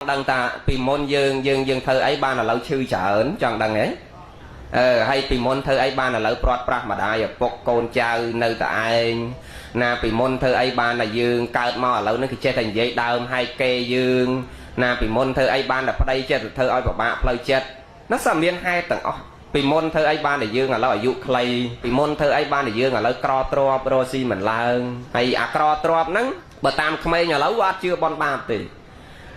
đăng ta vì môn dương thơ ấy ban là lâu chư chởn chẳng đăng ấy hay vì môn thơ ấy ban là lâu prot prah mà đại bọc côn chào nơi tại anh na vì môn thơ ấy ban là dương cao mò lâu nó thì che thành giấy đơm hai kê dương na vì môn thơ ấy ban là đây chết thơ oi của bạn lời chết nó sầm liên hai tầng vì môn thơ ấy ban là dương là lâu dụ clay vì môn thơ ấy ban là dương là lâu cro trop rosi mình là hay cro trop nắng bờ tam khmei nhà lâu quá chưa bon ba tỷ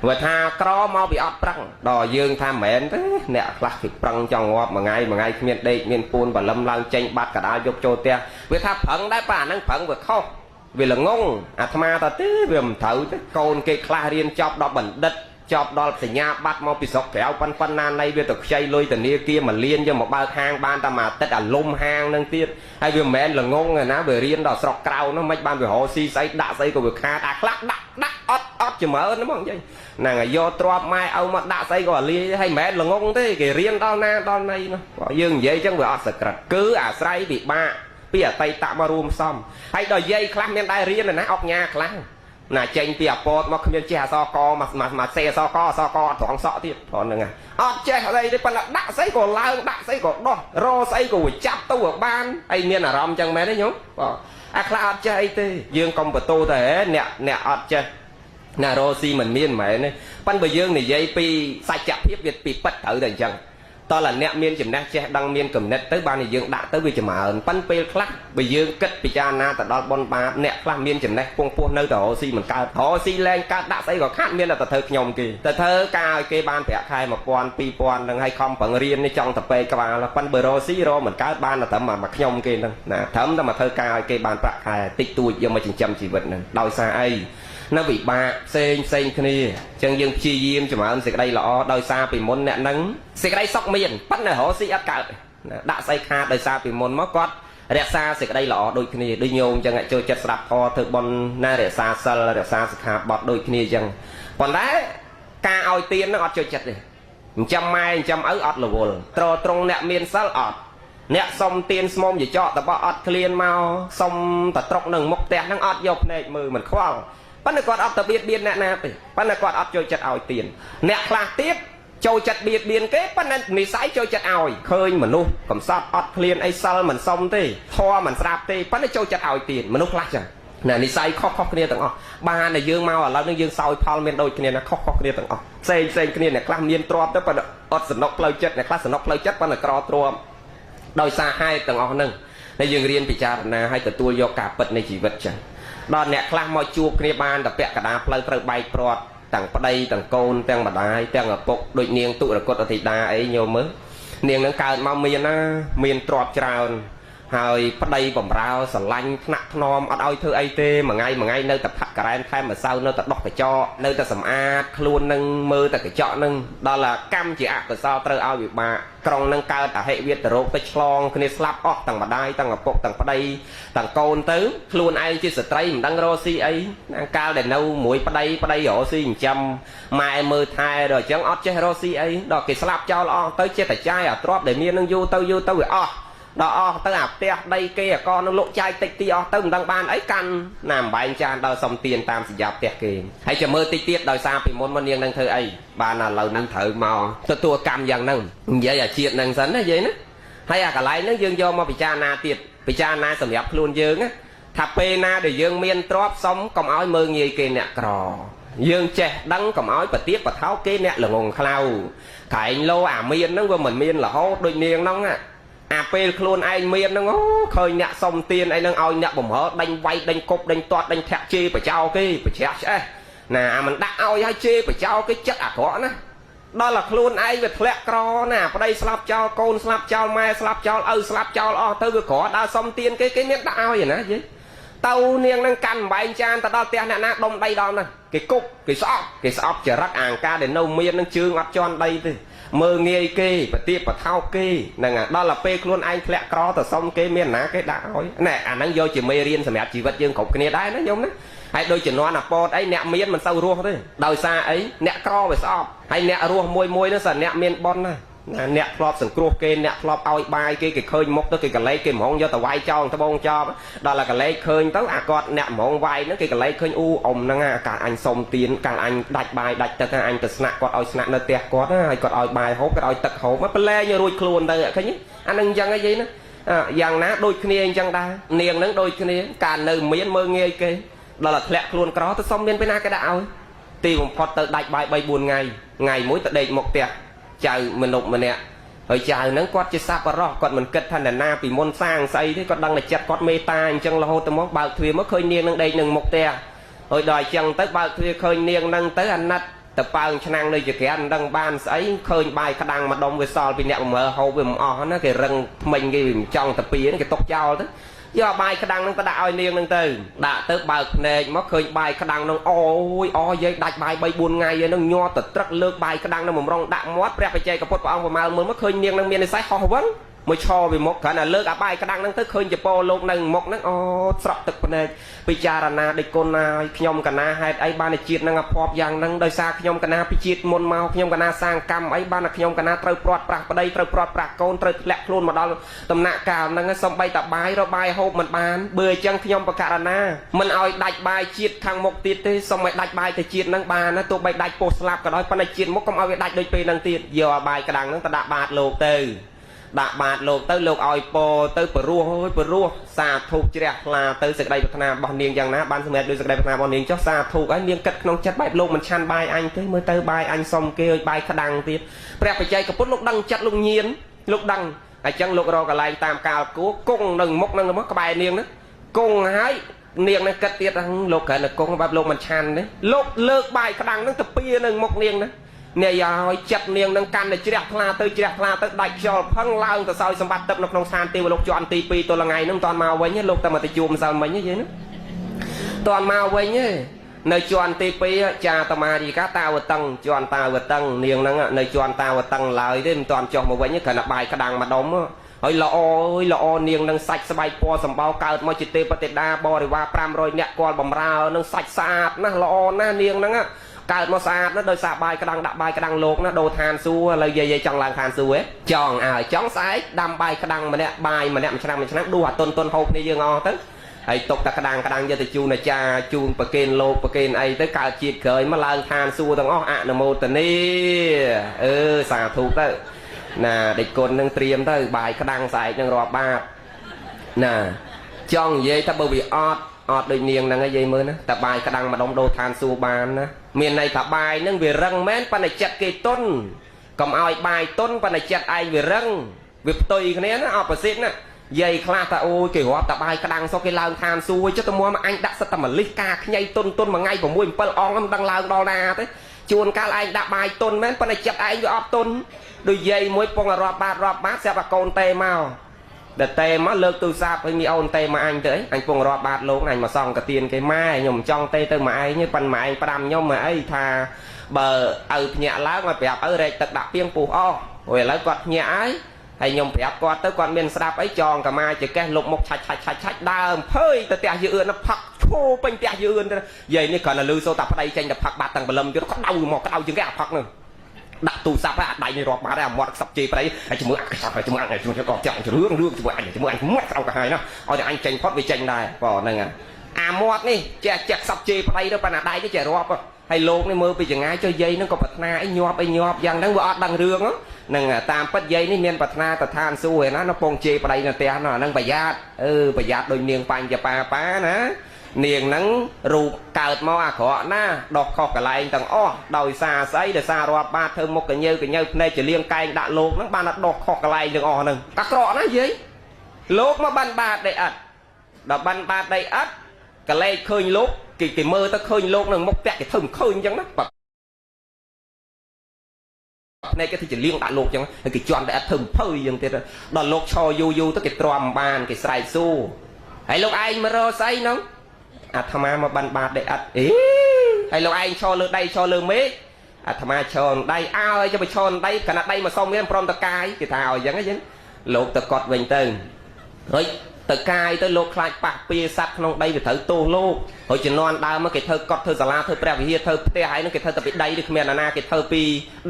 vừa tha cro mau bị ấp prăng đò dương tham mến thế nè là thì prăng trong ngọt mà ngay miền đây miền pun và lâm lang tranh bát cả đá dục trôi tia vừa tha phẳngได้ป่ะnăng phẳng vừa khóc vì là ngông tham ta tí vừa thử cái con cây kla riêng chọc đỏ bẩn đất chọc đỏ thì nhà bắt mau bị sọc kéo phân nan này vừa tục xây lôi từ nia kia mà liên cho một bao hang ban ta mà tất cả lum hang nâng tiết hay vừa mến là ngông rồi ná vừa riêng đỏ sọc cào nó mấy ban vừa họ si xây đã xây của vừa kha đã lắc đắc ót chỉ mở nó mong vậy nàng do trộm mai ông mà đã xây gọi ly hay mẹ là ngông thế cái riêng đo này nó dương vậy chẳng vừa ót sạch cứ xây bị ba bây giờ tay tạm mà rùm xong hay đòi dây khăn men đai riêng là nó ốc nhà khăn là tranh bìa bột mà không nên che so co mà xe so co thoáng sọ tiếp còn nữa ót che ở đây đây là đã xây của lao đã xây của đo rô xây của chắp tôi ở ban ai miền là rom chẳng mẹ đấy nhúng khá ót che ấy tê dương công bờ tô thế nè ót che nà rosi mình miên mẹ này pan bờ dương này dây pi sai chặt tiếp việt pi bất tử đằng chẳng to là nẹt miên chìm nát che đăng miên cầm nẹt tới ban này dương đã tới vì chìm ở pan pi khắc bờ dương kết pi cha na tại đó bon ba nẹt khắc miên chìm nát pung nơi tờ rosi mình cao rosi lên cao đã thấy có khác miên là tờ thơ nhom kì tờ thơ cao cái ban vẽ khai một quan pi quan đằng hay không bằng riêngในtrong tập pe cả là pan bờ rosi ro mình cao ban là tầm mà nhom kì đằng nè thấm ta mà thơ cao cái ban vẽ khai tích tu dương mà chỉnh chăm chỉ vật này đòi xa ai nó bị ba xên kia chân dương chi diêm cho mà anh sẽ đây là đôi xa bị môn nè nắng sẽ đây sóc miền bắt này họ sẽ ắt cả đã xây kha đôi xa bị môn móc quát rẽ xa sẽ đây là đôi kia đôi nhôm cho ngại chơi chặt sập kho thực bon na rẽ xa sờ rẽ xa sẽ kha bọt đôi kia chẳng còn đấy ca oi tiên nó chơi chặt này trăm mai trăm ớ ọt là vồn trong nẹt miền sál ọt nẹt xong tiên mông gì cho tập ọt clean mau xong tập trọc nâng mốc tẹt năng ọt dọc này mừ mình khoao bắt nó còn ấp tập biệt biên nè thì bắt nó còn ấp chơi chặt ỏi tiền nè là tiếp chơi chặt biệt biên kết bắt nó mì sái chơi chặt ỏi khơi mà nu cầm sát ấp liền ai sal mình xong thì thoa mình sạp thì bắt nó chơi chặt ỏi tiền mà nu lắc chẳng nè mì sái khóc kia tầng ba này dương mau ở lâu nó dương sau phao miền đôi kia nó khóc kia tầng xây kia này class miền trộm tới bắt nó sần nóc lâu chất này class sần nóc lâu chất bắt nó cò trộm đôi xa hai tầng nâng này dương riêng bị cha là hai tờ tua do cả bật này chỉ vật chẳng đòn nẹt khla mò chuột kia ban tập bẹt cả đá plei trời bay prọt tầng đây tầng côn tầng mà đai tầng ở bục đội niềng tụ là cột ở thị đá ấy nhiều mới niềng nó cao mau miền trọt trào hơi đây bầm rau sờ lanh nặng nom ở đâu thưa ai tê mà ngay nơi tập cả ren thêm mà sau nơi tập đọc phải cho nơi tập sầm a luôn nâng mơ tập cái chọ nâng đó là cam chỉ ạc của sao trời ao bị bà trong nâng cao tại hệ việt rồi cái chlong cái slap off tầng mà đai tầng ở bục tầng đây tầng côn tứ luôn ai chia sẻ tray mình đăng rosi ấy cao để nâu mũi đây ở si trăm mai mơ thai rồi chẳng ót che rosi ấy đó cái slap cho lo tới che tại chai ở drop để miên nâng vô tao rồi đó tao áp tè đây kia con nó lộ chai tịch tì tao đang ban ấy căn làm bài chan đào xong tiền tam sẽ dạp tè kì hay chờ mơ tì tiết đòi xa bị môn môn niên đang thơ ấy bà là lâu năng thử mò tua cam dần nâng vậy là chuyện năng sấn hay vậy nữa hay cả lại nó dương do mà bị cha na tiệt bị cha na sầm dạp luôn dương á thạp pe na để dương miên drop xong cầm áo mơ nghề kì nè cò dương trẻ đắng cầm áo và tiếp và tháo cái nè là ngồng khlau cái lô miên nó vừa mình miên là hốt đôi niên nóng á pe luôn anh miên nó khơi nhẹ xong tiền anh đang ao nhẹ bầm hở đánh vay đánh cục đánh toát đánh thẹt chê phải trao cái phải chẹt chứ nè mình đã ao hay chê phải trao cái chất có nè đó là luôn ai về thẹt cò nè ở đây slap trao côn slap trao mai slap trao slap trao tới vừa có đã xong tiền cái miếng đã ao vậy nè chứ tàu niên đang căn bài chan ta đo tiền nè đông đây đó nè cái cục cái sọp chờ rắc ca để nâu miên đang chưa ngọt tròn đây thì mơ nghe kê và tiếp và thao kê nè đó là pe luôn anh lẹ cro từ xong kê miền ná cái đã nói nè năng vô chỉ mê riêng mẹ chỉ vật dương cục cái này đấy nó giống đấy hay đôi chỉ nói là pot ấy nẹt miên mình sâu ruột thôi đôi xa ấy nẹt cro về sao hay nẹt ruột môi nó sần nẹt miên bon này nẹt lọp sừng cua kê nẹt lọp ao bài kê cái khơi mốc tới cái lấy cái mỏng do tàu vai cho tàu bông cho đó là cái lấy khơi tới cọt nẹt mỏng vai nó cái lấy khơi u ôm nó nghe cả anh xông tiền cả anh đạch bài đạch tới cả anh từ snack cọt ao snack nơi tẹt cọt á cọt ao bài hốt cái ao tật hổ mất lê như ruồi khuôn đây cái nhé anh đừng chẳng cái gì nữa dạng ná đôi kia chẳng đa niềng nắng đôi kia cả nơi miếng mơ nghe kê đó là lẹ luôn có tới xong bên na cái đạo tìm một phật tự đạch bài bay buồn ngày mỗi tự đệm một tẹt chào mình nộp mình nè rồi chào nắng quát chơi sao có còn mình kết thành là na vì môn sang xây thế còn đang là chặt quát mê ta chẳng là hô tao móc bao thuê mất khơi niên nâng đây nâng một tè rồi đòi chẳng tới bao thuê khơi niên nâng tới anh nát tập bao năng đây chỉ cái anh đang ban ấy khơi bài khả năng mà đông về so vì nẹo mở hậu về mỏ nó cái rừng mình cái trong tập biến cái tóc trao đó do bài khả năng nó đã niên nâng từ đã tới bao này mất khơi bài khả năng nó ôi dây đạch bài bay buồn ngày nó nho tật rất lược bài khả năng nó một rong đạm mót phải chơi cái phốt của ông mà mới mất khơi niên nâng miền này sai ho vẫn mới cho vì một cái là lược bài khả năng nó tới khơi chụp po lục nâng một nó sọt tật này bây giờ là để con nhom cả na hai ấy ban này chiết năng pop giang năng đời xa nhom cả na bị chiết môn mau nhom cả na sang cam ấy ban là nhom cả na trâu prọt bạc đây trâu prọt bạc con trâu lẹ luôn mà đó tầm nạ cào năng xong bay tập bài rồi bài hộp mình bán bơi chân nhom bạc cả na mình ao đạch bài chiết thằng một tiết thế xong mày đạch bài thì chiết năng bàn nó tụ bay đạch post lap cả đó ban này chiết một con ao đạch đôi pe năng tiết giờ bài cả đằng nó ta đã bạt lột từ đã bạt lột tới lột ao po tới perua xa thuộc trẻ là tới sự đây Việt Nam bao niên rằng ná ban thưa được sự đây Việt Nam bao niên cho xa thuộc ấy niên cất nông chất bài lột mình chan bài anh tới mới tới bài anh xong kêu bài khả đăng tiết đẹp phải chơi cả phút lúc đăng chất lúc nhiên lúc đăng ai chẳng lúc rồi cả lại tam cao cố cung nâng mốc nâng mốc cái bài niên đó cung hái niên này cất tiết thằng lột cái là cung bài lột mình chan đấy lột lược bài khả đăng nó tập bia nâng mốc niên đó nè giờ chặt niềng nâng can để chẹt la tới đại cho phăng lao từ sau xong bắt tập nó không san tiêu lục cho anh tì pi tôi là ngày nó toàn màu với nhé lục ta mà thì chùm sao mấy như vậy nữa toàn màu với nhé nơi cho anh tì pi cha ta mà đi cá tao vượt tầng cho anh tao vượt tầng niềng nâng nơi cho anh tao vượt tầng lại đến toàn cho một với nhé khả năng bài cái đằng mà đóng ôi lọ niềng nâng sạch sbay po sầm bao cao mà chỉ tê bát đa bò thì qua pram rồi nẹt con bầm rau nâng sạch sạch na lọ na niềng nâng cài mà xa nó đôi xa bài cái đăng đặt bài cái đăng lột nó đồ than xua lời dây trong làng than xua ấy chọn chón sái đâm bài cái đăng mà nè bài mà nè mình đua tôn hộp này dương ngon tới hãy tục ta cái đăng giờ thì chu này cha chu bậc kên lột bậc kên ấy tới cả chiết khởi mà làng than xua tầng ó nè mô tần đi xả thuộc tới nè để con nâng triềm tới bài cái đăng xài nâng rọp ba nè chọn dây ta bởi vì đôi niềng là cái gì mới nữa tập bài cái đăng mà đóng đồ than xua bàn á miền này tập bài nâng về răng mến pan này chặt cây tôn còn ai bài tôn pan này chặt ai về răng việc tùy cái này nó opposite nè dây khla ta ôi kiểu tập bài cái đăng sau cái lao than xua cho tôi mua mà anh đã sắp tầm mà lít ca nhây tôn mà ngay vào môi pel on đang lao đo na thế chuồn cá anh đã bài tôn mến pan này chặt ai về tôn đôi dây môi phong là rọp bát sẽ là con tê màu để tê má lơ từ xa với mi ôn tê mà anh tới anh phong rọp bát lố này mà xong cả tiền cái mai nhom trong tê từ mà ai như pan mà anh padam nhom mà ấy thà bờ nhẹ lá mà bẹp đây tật đặc piêng phù rồi lấy quạt nhẹ ấy hay nhom bẹp quạt tới quạt miền sạp ấy tròn cả mai chỉ cái lục một chạch đàm phơi từ tè dưa nó phật khô bên tè dưa vậy nên còn là lưu sâu tập ở đây tranh đập phật bát tầng bờ lâm cho nó có đau một cái đau chừng cái phật nữa đặt tù sạp á đại này rọp mà ra mọt sập chì vào đấy chúng mượn chúng ăn này chúng cho còn chọn cho nước chúng ăn mất sau cả hai nó ôi anh tranh phốt với tranh này còn này mọt đi chẹt sập chì vào đây đó bạn đại cái chè rọp hay lôn này mơ bây giờ ngay cho dây nó có bật na ấy nhọp dằng đang vợ đang rương á nè tam bật dây này miền bật na tật than xuôi nó phong chì vào đây là tè nó đang bài giạt đôi niềng panh và pa nè niềng nắng rù cào mò khó na đọt khọt cả lại tầng đòi xa sấy để xa rọp ba thơm một cái như này chỉ liên cay đã lột nó ban là đọt khọt cả lại được nè các rọ nó gì lột mà ban bạt đây đọt ban bạt đây cái lê khơi lốt cái mơ ta khơi lốt nè một cái thơm khơi chẳng đó này cái thì chỉ liên đã lột chẳng cái chọn đã thơm phơi chẳng thế đó lột cho du tới cái tròn bàn cái sài su hay lúc anh mà rô say nó tham mà ban bạt để hay lúc anh cho lơ đây cho lơ mấy tham cho đây ơi cho mày cho đây cả đây mà xong cái prom ta cai cái thảo chẳng cái gì lột ta cọt vành tên rồi ទៅកាយទៅលោកខ្លាចប៉ះពៀសัตว์ក្នុងដីវាត្រូវទោសលោកហើយជំនាន់ដើមមកគេធ្វើកត់ធ្វើសាលាធ្វើព្រះវិហារធ្វើផ្ទះហើយនឹងគេធ្វើតែពីដីឬគ្មានអាណាគេធ្វើពី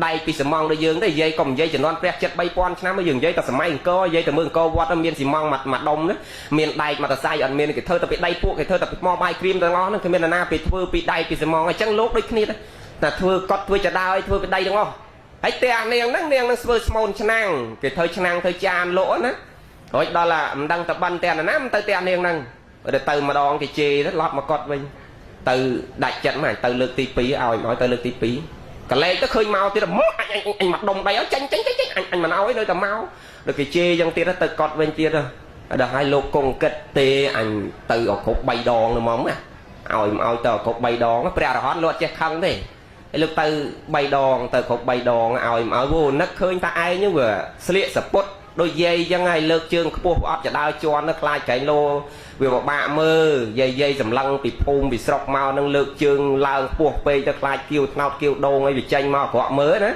ដៃពីសំងដូចយើងទេនិយាយកុំនិយាយជំនាន់ព្រះចិត្ត 3000 ឆ្នាំយើងនិយាយតែសម័យអង្គរនិយាយតែមើលអង្គរវត្តមានសំងមួយដុំណាមានដែកមកតសៃអត់មានគេធ្វើតែពីដៃពួកគេធ្វើតែពីថ្មបាយក្រៀមទាំងអស់ហ្នឹងគ្មានអាណាពេលធ្វើពីដៃពីសំងអញ្ចឹងលោកដូចគ្នាតែធ្វើកត់ធ្វើចដោឲ្យធ្វើពីដៃទាំងអស់ហើយផ្ទះនាងហ្នឹងធ្វើស្មូនឆ្នាំងគេធ្វើឆ្នាំងធ្វើចានលោកណារួចដល់ឡាមិនដឹងទៅបិណ្ឌតែណាមិនទៅផ្ទះនាងហ្នឹងទៅម្ដងគេជេរទៅឡប់មកកត់វិញទៅដាច់ចិត្តមកទៅលើកទី2ឲ្យទៅលើកទី2កលែកទៅឃើញមកទៀតមកអញមកដុំដីឲ្យចាញ់អញមិនឲ្យនៅតែមកដល់គេជេរយ៉ាងទៀតទៅកត់វិញទៀតដល់ឲ្យលោកគង់គិតទេអញទៅអគ្រប់3ដងទៅមកណាឲ្យមកឲ្យទៅអគ្រប់3ដងព្រះរហន្តលោកអត់ចេះខឹងទេហើយលោកទៅ3ដងទៅគ្រប់3ដងឲ្យមកវូនឹកឃើញថាឯងហ្នឹងវាស្លៀកសពុតដូចយាយអញ្ចឹងហើយលើកជើងខ្ពស់អត់ចដើជន់ទៅខ្លាចក្រែងលោវាពិបាកមើលយាយសម្លឹងពីភូមិពីស្រុកមកនឹងលើកជើងឡើងខ្ពស់ពេកទៅខ្លាចគៀវថ្នោតគៀវដងឲ្យវាចេញមកអាក្រក់មើលណា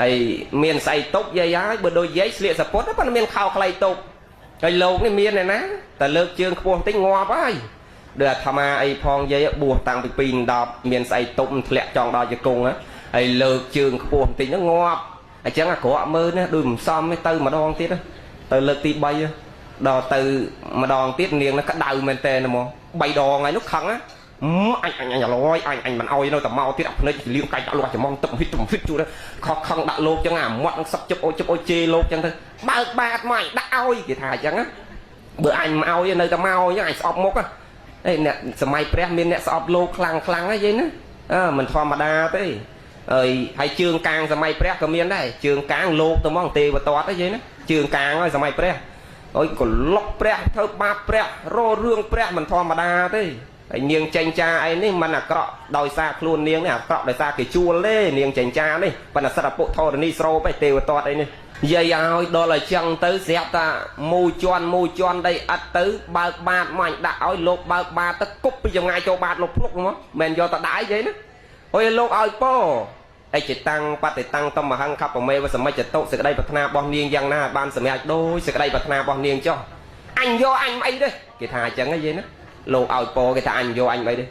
ហើយមានស្អីតុបយាយហើយបើដូចយាយស្លៀកសពុតប៉ុន្តែមានខោខ្លីតុបហើយលោកនេះមានឯណាតែលើកជើងខ្ពស់បន្តិចងាប់ហើយដូចអាត្មាអីផងយាយបួសតាំងពី2 10មានស្អីតុបធ្លាក់ចង់ដល់ជង្គង់ហើយលើកជើងខ្ពស់បន្តិចហ្នឹងងាប់អញ្ចឹងអាក្រក់មើលណាដូចមិនសមទេទៅម្ដងទៀតទៅលើកទី3ដល់ទៅម្ដងទៀតនាងនោះក្តៅមែនតើមក3ដងហើយនោះខឹងអញឡយអញមិនអោយនៅតែមកទៀតអាភ្នែកលៀងកាច់ដាក់លោកច្មងទឹកហ៊ីតជួខខឹងដាក់លោកចឹងអាមាត់នឹងសឹកជប់អូជេលោកចឹងទៅបើកបាតមកដាក់អោយគេថាអញ្ចឹងបើអញមិនអោយនៅតែមកអញ្ចឹងអញស្អប់មុខអ្នកសម័យព្រះមានអ្នកស្អប់លោកខ្លាំងហ្នឹងយាយណាមិនធម្មតាទេហើយជើងកាងសម័យព្រះក៏មានដែរជើងកាងលោកទៅមកទេវតាត់ហ្នឹងណាជើងកាងហើយសម័យព្រះអុយកលុកព្រះធ្វើបាបព្រះររឿងព្រះមិនធម្មតាទេហើយនាងចេញចាអីនេះมันអាក្រក់ដោយសារខ្លួននាងនេះអាក្រក់ដោយសារគេជួលទេនាងចេញចានេះប៉ុន្តែសិតអពុធរនីស្រោបឯទេវតាត់អីនេះនិយាយឲ្យដល់ឲ្យចឹងទៅស្រាប់តាមួយជាន់ដីអត់ទៅបើកបាតមកដាក់ឲ្យលោកបើកបាតទៅគប់ពីចម្ងាយចូលបាតលោកភ្លុកមកមិនយកទៅដាក់អីទេណាអុយលោកឲ្យពោអិចតាំងបតិតាំងតំមហង្ខបមេវសមិច្ចតុសេចក្តីប្រាថ្នារបស់នាងយ៉ាងណាបានសម្រេចដោយសេចក្តីប្រាថ្នារបស់នាងចុះអញយកអញមិនអីទេគេថាអញ្ចឹងហីយាយណាលោកឲ្យពោគេថាអញយកអញមិនអីទេ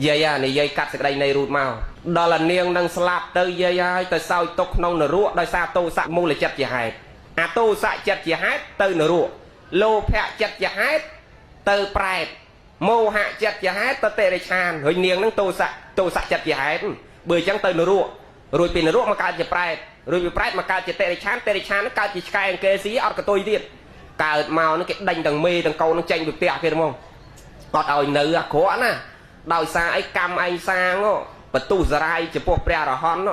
យាយនិយាយកាត់សេចក្តីនៃរូតមកដល់នាងនឹងស្លាប់ទៅយាយហើយទៅសោយទុកក្នុងនរកដោយសារទោសៈមូលចិត្តជាហេតុអាទោសៈចិត្តជាហេតុទៅនរកលោភៈចិត្តជាហេតុទៅប្រែតមោហៈចិត្តជាហេតុទៅតិរិឆានហើយនាងនឹងទោសៈចិត្តជាហេតុបើអញ្ចឹងទៅនរករួចពីនរកមកកើតជាប្រែតរួចពីប្រែតមកកើតជាតិរិឆាននឹងកើតជាឆ្កែអង្គេស៊ីអត់កតុយទៀតកើតមកនឹងគេដេញទាំងមេទាំងកូននឹងចេញពីផ្ទះគេហ្មងអត់ឲ្យនៅអាក្រក់ណាដោយសារអីកម្មឯងសាងបន្ទុសរាយចំពោះព្រះរហន្ត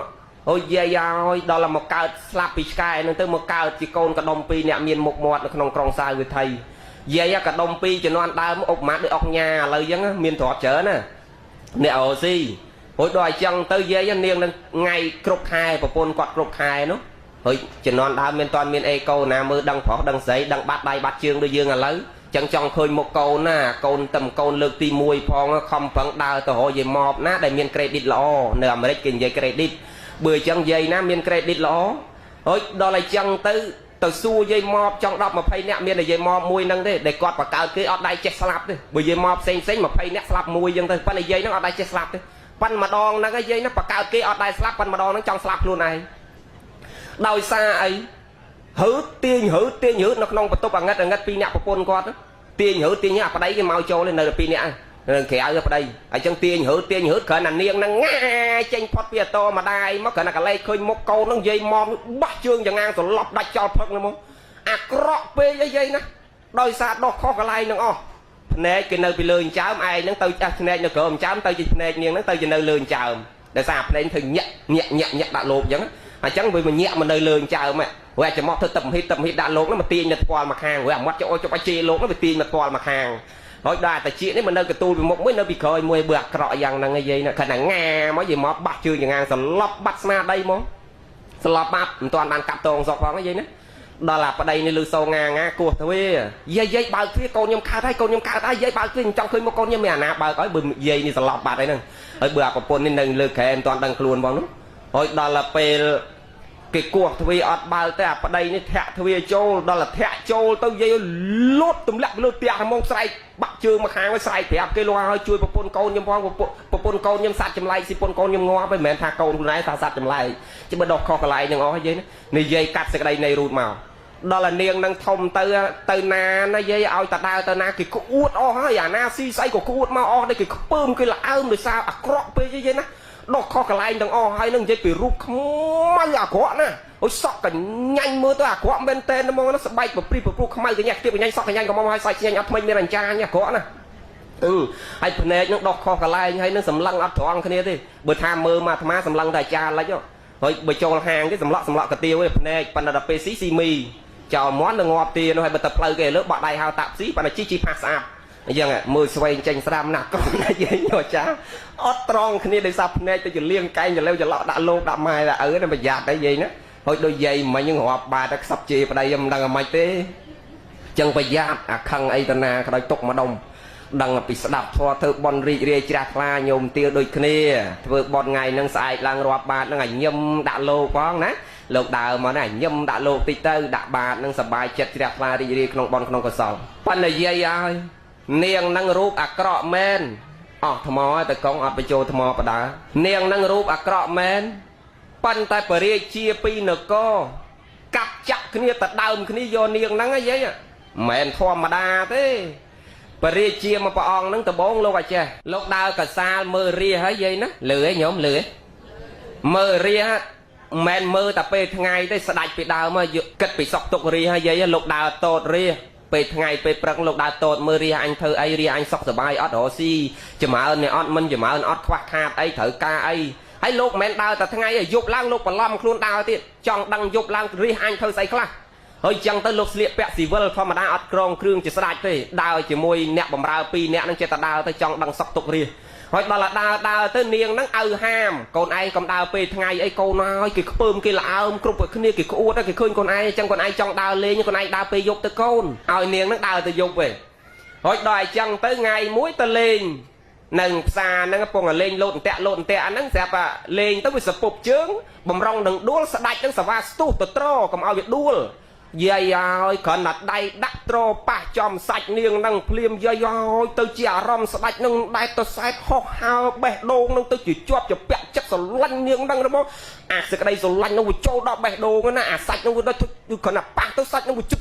ហូចយាយឲ្យដល់មកកើតស្លាប់ពីឆ្កែនឹងទៅមកកើតជាកូនកដុំ2អ្នកមានមុខមាត់នៅក្នុងក្រុងសាវត្ថីយាយកដុំ2ជំនាន់ដើមឧបមាដូចអុកញ៉ាឥឡូវអញ្ចឹងមានទ្រព្យច្រើនណាអ្នកអូស៊ីហូចដល់អញ្ចឹងទៅយាយនាងនឹងថ្ងៃគ្រប់ខែប្រពន្ធគាត់គ្រប់ខែនោះហូចជំនាន់ដើមមានតន់មានអេកូណាមើលដឹងប្រុសដឹងស្រីដឹងបាត់ដៃបាត់ជើងដូចយើងឥឡូវចឹងចង់ឃើញមុខកូនណាកូនតែកូនលើកទី1ផងខំប្រឹងដើរទៅរកយាយម៉បណាដែលមាន credit ល្អនៅអាមេរិកគេនិយាយ credit បើអញ្ចឹងយាយណាមាន credit ល្អហូចដល់អញ្ចឹងទៅសួរយាយម៉បចង់10 20នាក់មានតែយាយម៉បមួយហ្នឹងទេដែលគាត់បកកើតគេអត់ដៃចេះស្លាប់ទេបើយាយម៉បផ្សេង20នាក់ស្លាប់មួយអញ្ចឹងទៅប៉ុន្តែយាយហ្នឹងអត់ដៃចេះស្លាប់ទេប៉ុន្តែម្ដងហ្នឹងយាយហ្នឹងបកកើតគេអត់ដៃស្លាប់ប៉ុន្តែម្ដងហ្នឹងចង់ស្លាប់ខ្លួនឯងដោយសារអីហឺទាញនៅក្នុងបន្ទប់អាងឹត2នាក់ប្រពន្ធគាត់ទាញអាប្តីគេមកចូលនៅ2នាក់នៅក្រៅប្តីអញ្ចឹងទាញគ្រាន់តែនាងហ្នឹងងាចេញផុតពីអតម្ដាយមកគ្រាន់តែកលែកឃើញមុខកូនហ្នឹងយាយម៉មបោះជើងចង្អាងសន្លប់ដាច់ចោលផឹកហ្នឹងមកអាក្រក់ពេកអីយាយណាដោយសារដោះខុសកន្លែងហ្នឹងអស់ភ្នែកគេនៅពីលើអញ្ចើមឯងហ្នឹងទៅចាស់ភ្នែកនៅក្រោមអញ្ចើមទៅជាភ្នែកនាងហ្នឹងទៅជានៅលើអញ្ចើមដោយសារភ្នែកធ្វើញាក់ដាក់លោកអញ្ចឹងអញ្ចឹងវាញាក់មកនៅលើអញ្ចើមហ៎អាចមកធ្វើទឹកមហិតដាក់លោកហ្នឹងមកទាញនៅផ្ពាល់មកខាងអាមាត់ចុះអាជេលោកហ្នឹងវាទាញមកផ្ពាល់មកខាងហើយដល់តាជានេះមិននៅកទូលពីមុខមួយនៅពីក្រោយមួយបើអាក្រក់យ៉ាងហ្នឹងឯយាយណាខណៈងាមកយាយមកបាក់ជើងយ៉ាងងាសន្លប់បាត់ស្មារតីមកស្លាប់បាត់មិនទាន់បានកាប់តងសក់ផងឯយាយណាដល់អាប្តីនេះលឺសូងាគោះទៅវាយាយបើកទ្វារកូនខ្ញុំកើតហើយកូនខ្ញុំកើតហើយយាយបើកទ្វារខ្ញុំចង់ឃើញមុខកូនខ្ញុំមានអាណាបើកឲ្យបើយាយនេះស្លាប់បាត់អីហ្នឹងហើយបើអាប្រពន្ធនេះនៅលើក្រែមិនទាន់ដឹងខ្លួនផងនោះហើយដល់ពេលគេ គេគោះទ្វារអត់បើទេអាប្តីនេះធាក់ទ្វារចូលដល់តែធាក់ចូលទៅយាយលូតទម្លាក់លើផ្ទះហ្មងស្រែកបាក់ជើងមកខាងស្រែកប្រាប់គេលោកឲ្យជួយប្រពន្ធកូនខ្ញុំផងប្រពន្ធកូនខ្ញុំសัตว์ចម្លែកស៊ីប្រពន្ធកូនខ្ញុំងាប់មិនមែនថាកូនខ្លួនឯងថាសัตว์ចម្លែកជិះបើដកខុសកន្លែងនឹងអស់ហើយយាយនិយាយកាត់សេចក្តីនៃរូតមកដល់តែនាងនឹងធំទៅណាណាយាយឲ្យតដើរទៅណាគេក្អួតអស់ហើយអាណាស៊ីស្អីក៏ក្អួតមកអស់ដែរគេខ្ពើមគេល្អើមដោយសារអាក្រក់ពេកយាយណាដកខុសកន្លែងទាំងអស់ហើយនឹងនិយាយពីរូបខ្មៅអាក្រក់ណាអូសក់កញ្ញាញ់មើលទៅអាក្រក់មែនតើហ្មងណាស្បែកប្រព្រីប្រព្រុសខ្មៅកញ្ញាទៀតកញ្ញាសក់កញ្ញាក៏មកឲ្យសាច់ញ៉ាញ់អត់ថ្មិញមានអញ្ចាញអាក្រក់ណាហើយភ្នែកនឹងដកខុសកន្លែងហើយនឹងសម្លឹងអត់ត្រង់គ្នាទេបើថាមើលមកអាត្មាសម្លឹងតែអាចារ្យលិចហើយបើចូលហាងគេសម្លក់កាទៀវឯភ្នែកប៉ុន្តែដល់ពេលស៊ីមីចោលមន់នឹងងាប់ទានោះហើយបើទៅផ្លូវគេលើបាក់ដៃហៅតាក់ស៊ីប៉ុន្តែជីផាសស្អាតអញ្ចឹងមើលស្វែងចេញស្ដាំណាស់កូនណាយាយញោចាអត់ត្រង់គ្នាដោយសារភ្នែកទៅជាលៀងកែងចលើចឡោដាក់លោកដាក់ម៉ែដាក់ឪណាប្រយ័ត្នដែរយាយណាហើយដូចយាយមិញហ្នឹងរាប់បាតតែខ្សឹបជេរប្តីមិនដឹងអាម៉េចទេអញ្ចឹងប្រយ័ត្នអាខឹងអីតាណាក៏ដោយទុកម្ដុំដឹងពីស្ដាប់ធម៌ធ្វើបន់រីករាយជ្រះថ្លាញោមទាវដូចគ្នាធ្វើបន់ថ្ងៃហ្នឹងស្អែកឡើងរាប់បាតហ្នឹងឲ្យញឹមដាក់លោកផងណាលោកដើរមកណាញឹមដាក់លោកតិចទៅដាក់បាតហ្នឹងសប្បាយចិត្តជ្រះថ្លារីករាយក្នុងបន់ក្នុងកុសលប៉ុន្តែយាយហើយនាងនឹងរូបអាក្រក់មែនអស់ថ្មតែកងអត់បញ្ចូលថ្មបដានាងនឹងរូបអាក្រក់មែនប៉ុន្តែបរិយាជាពីនគរកាប់ចាក់គ្នាទៅដើមគ្នាយកនាងហ្នឹងយាយមិនមែនធម្មតាទេបរិយាជាមួយព្រះអង្គហ្នឹងដំបងលោកអាចេះលោកដើរកសាលមើលរាហើយយាយណាលឺឯងញោមលឺឯងមើលរាមិនមើលតែពេលថ្ងៃទេស្ដាច់ពីដើមមកគិតពីសក់ទុករាហើយយាយលោកដើរតូតរាពេលថ្ងៃពេលព្រឹកលោកដើរតូតមើលរាអញធ្វើអីរាអញសុខសប្បាយអត់រស៊ីចម្រើននេះអត់មិនចម្រើនអត់ខ្វះខាតអីត្រូវការអីហើយលោកមិនមែនដើរតែថ្ងៃយប់ឡើងលោកបន្លំខ្លួនដើរទៀតចង់ដឹងយប់ឡើងរាអញធ្វើស្អីខ្លះហើយចឹងទៅលោកស្លៀកពាក់ស៊ីវិលធម្មតាអត់ក្រងគ្រឿងជាស្ដាច់ទេដើរជាមួយអ្នកបម្រើ2នាក់នឹងចេះតែដើរទៅចង់ដឹងសុខទុក្ខរាហើយដល់ដើរទៅនាងហ្នឹងឲ្យហាមកូនឯងកុំដើរពេលថ្ងៃអីកូនហើយគេខ្ពើមគេល្អើមគ្រប់គ្នាគេក្អួតគេឃើញកូនឯងអញ្ចឹងកូនឯងចង់ដើរលេងកូនឯងដើរពេលយប់ទៅកូនឲ្យនាងហ្នឹងដើរទៅយប់វិញហើយដល់អញ្ចឹងទៅថ្ងៃមួយទៅលេងនឹងផ្សារហ្នឹងពងលេងលោតអន្ទាក់ហ្នឹងស្រាប់តែលេងទៅវាសពុបជើងបំរុងនឹងដួលស្ដាច់នឹងសវ៉ាស្ទុះទៅត្រកុំឲ្យវាដួលយាយឲ្យគ្រាន់តែដៃដាក់ត្រប៉ះចំសាច់នាងនឹងភ្លាមយាយឲ្យទៅជាអារម្មណ៍ស្ដាច់នឹងដែកទៅសែតហោះហើបេះដូងនឹងទៅជាជាប់ជាពាក់ចិត្តស្រឡាញ់នាងនឹងរបស់អាសេចក្តីស្រឡាញ់នឹងវាចូលដល់បេះដូងណាអាសាច់នឹងវាទៅគ្រាន់តែប៉ះទៅសាច់នឹងវាជឹក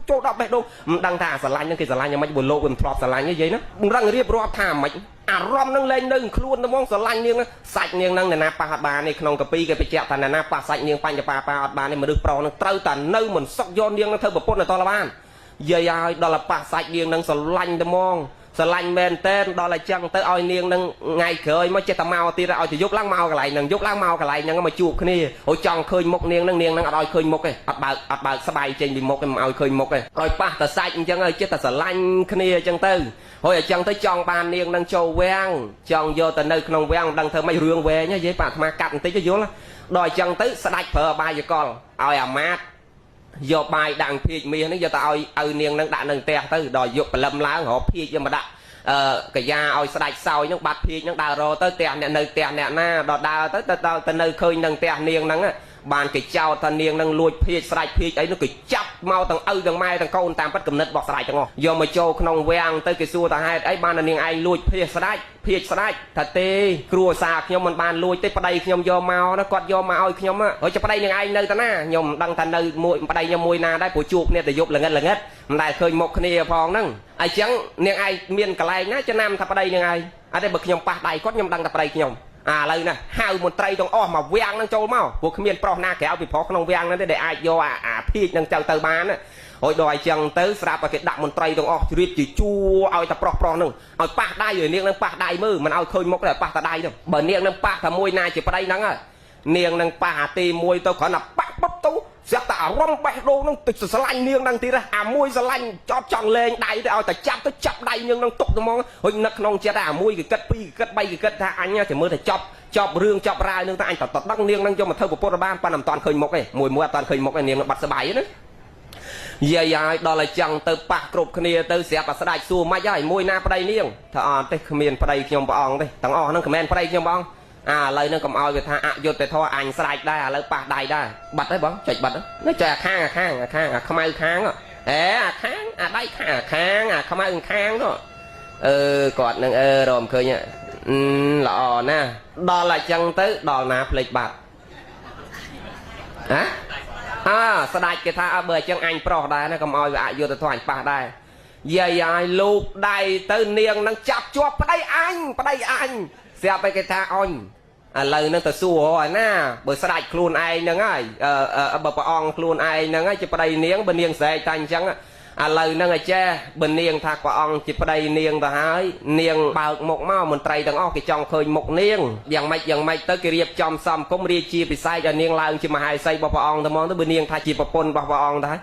ចូលដល់បេះដូងមិនដឹងថាអាស្រឡាញ់នឹងគេស្រឡាញ់យ៉ាងម៉េចបើលោកវាមិនធ្លាប់ស្រឡាញ់ទេយាយណាបង្រឹងរៀបរាប់ថាម៉េចអារម្មណ៍នឹងលែងនៅខ្លួនទៅហ្មងស្រឡាញ់នាងសាច់នាងនឹងណាប៉ះអត់បាននេះក្នុងកាពីគេបញ្ជាក់ថាណាប៉ះសាច់នាងបញ្ញប៉ាអត់បាននេះមនុស្សប្រុសនឹងត្រូវតែនៅមិនសុខយកនាងនឹងធ្វើប្រពន្ធទៅតបានយាយឲ្យដល់ប៉ះសាច់នាងនឹងស្រឡាញ់ទៅហ្មងស្រឡាញ់មែនតែនដល់តែចឹងទៅឲ្យនាងនឹងថ្ងៃក្រោយមកចេះតែមកទៀតឲ្យទៅយប់ឡើងមកកន្លែងហ្នឹងយប់ឡើងមកកន្លែងហ្នឹងមកជួបគ្នាអូចង់ឃើញមុខនាងនឹងអត់ឲ្យឃើញមុខទេអត់បើកស្បែកចេញពីមុខទេមិនឲ្យឃើញមុខទេឲ្យប៉ះតែសាច់អញ្ចឹងឲ្យចេះតែស្រឡាញ់គ្នាអញ្ចឹងទៅហើយអញ្ចឹងទៅចង់បាននាងនឹងចូលវាំងចង់យកទៅនៅក្នុងវាំងមិនដឹងធ្វើម៉េចរឿងវែងនិយាយប៉ាអាត្មាកាត់បន្តិចទៅយល់ដល់អញ្ចឹងទៅស្ដាច់ប្រើអបាយកលឲ្យអាម៉ាតយកបាយដាក់ភៀកមាសហ្នឹងយកទៅឲ្យនាងនឹងដាក់នៅផ្ទះទៅដល់យកព្រលឹមឡើងរកភៀកយកមកដាក់កាយាឲ្យស្ដាច់សោយហ្នឹងបាត់ភៀកហ្នឹងដើររទៅផ្ទះអ្នកនៅផ្ទះអ្នកណាដល់ដើរទៅនៅឃើញនឹងផ្ទះនាងហ្នឹងបានគេចោទថានាងនឹងលួចភៀកស្រាច់ភៀកអីនោះគេចាប់មកទាំងឪទាំងម៉ែទាំងកូនតាមពិតគំនិតរបស់ស្រាច់ទាំងអស់យកមកចូលក្នុងវាំងទៅគេសួរថាហេតុអីបាននាងឯងលួចភៀកស្រាច់ថាទេគ្រួសារខ្ញុំមិនបានលួចទេប្តីខ្ញុំយកមកណាគាត់យកមកឲ្យខ្ញុំហើយចប្តីនាងឯងនៅតាណាខ្ញុំមិនដឹងថានៅមួយប្តីខ្ញុំមួយណាដែរព្រោះជួបគ្នាតែយប់ល្ងិតមិនដែលឃើញមុខគ្នាផងហ្នឹងអញ្ចឹងនាងឯងមានកន្លែងណាចំណាំថាប្តីនាងឯងអត់ទេបើខ្ញុំប៉ះដៃគាត់ខ្ញុំដឹងថាប្តីខ្ញុំឥឡូវណាហៅមន្ត្រីទាំងអស់មកវាំងនឹងចូលមកព្រោះគ្មានប្រុសណាក្រៅពីប្រុសក្នុងវាំងហ្នឹងទេដែលអាចយកអាភៀកនឹងទៅបានហើយដល់អញ្ចឹងទៅស្រាប់តែគេដាក់មន្ត្រីទាំងអស់ជ្រៀតជាជួឲ្យតែប្រុសហ្នឹងឲ្យប៉ះដៃឲ្យនាងនឹងប៉ះដៃមើលមិនឲ្យឃើញមុខទេប៉ះតែដៃទៅបើនាងនឹងប៉ះតែមួយណាជាប្តីហ្នឹងនាងនឹងប៉ះអាទីមួយទៅគ្រាន់តែប៉ះបបទៅស្រាប់តែអារម្មណ៍បេះដូងនឹងទៅស្រឡាញ់នាងនឹងទៀតអាមួយស្រឡាញ់ចប់ចង់លេងដៃទៅឲ្យតែចាប់ដៃនាងនឹងទុកទៅហ្មងហើយនឹកក្នុងចិត្តអាមួយគេគិតពីរគេគិតបីគេគិតថាអញតែមើលតែចប់រឿងចប់រាយនឹងតែអញតដឹងនាងនឹងយកមកធ្វើប្រពន្ធបានប៉ុន្តែមិនតាន់ឃើញមុខទេមួយអត់តាន់ឃើញមុខទេនាងនឹងបាត់ស្បែកណាយាយឲ្យដល់ឲ្យចឹងទៅប៉ះគ្រប់គ្នាទៅស្រាប់តែស្ដាច់សួរមិនហើយមួយណាប្តីនាងថាអត់ទេគ្មានប្តីខ្ញុំព្រះអង្គទេទាំងអស់ហ្នឹងគ្មានប្តីខ្ញុំព្រះអង្គ ឥឡូវនឹងកុំឲ្យវាថាអយុត្តិធម៌អញស្រេចដែរឥឡូវប៉ះដៃដែរបាត់ហើយបងចុចបាត់នេះចុចអាខាងខ្មៅខាងអាខាងអាដៃខាងខាងអាខ្មៅខាងនោះគាត់នឹងរមឃើញល្អណាស់ដល់អញ្ចឹងទៅដល់ណាផ្លេចបាត់ស្ដាច់គេថាបើអញ្ចឹងអញប្រុសដែរណាកុំឲ្យវាអយុត្តិធម៌អញប៉ះដែរយាយឲ្យលូកដៃទៅនាងនឹងចាប់ជាប់ប្តីអញស្រាប់តែគេថាអញឥឡូវនឹងទៅសួរហើយណាបើស្ដាច់ខ្លួនឯងហ្នឹងហើយបើព្រះអង្គខ្លួនឯងហ្នឹងហើយជាប្តីនាងបើនាងស្រែកតែអញ្ចឹងឥឡូវហ្នឹងឲ្យចេះបើនាងថាព្រះអង្គជាប្តីនាងទៅហើយនាងបើកមុខមកមន្ត្រីទាំងអស់គេចង់ឃើញមុខនាងយ៉ាងម៉េចទៅគេរៀបចំសំគុំរាជាពិសេសឲ្យនាងឡើងជាមហេសីរបស់ព្រះអង្គទៅមកទៅបើនាងថាជាប្រពន្ធរបស់ព្រះអង្គទៅហើយ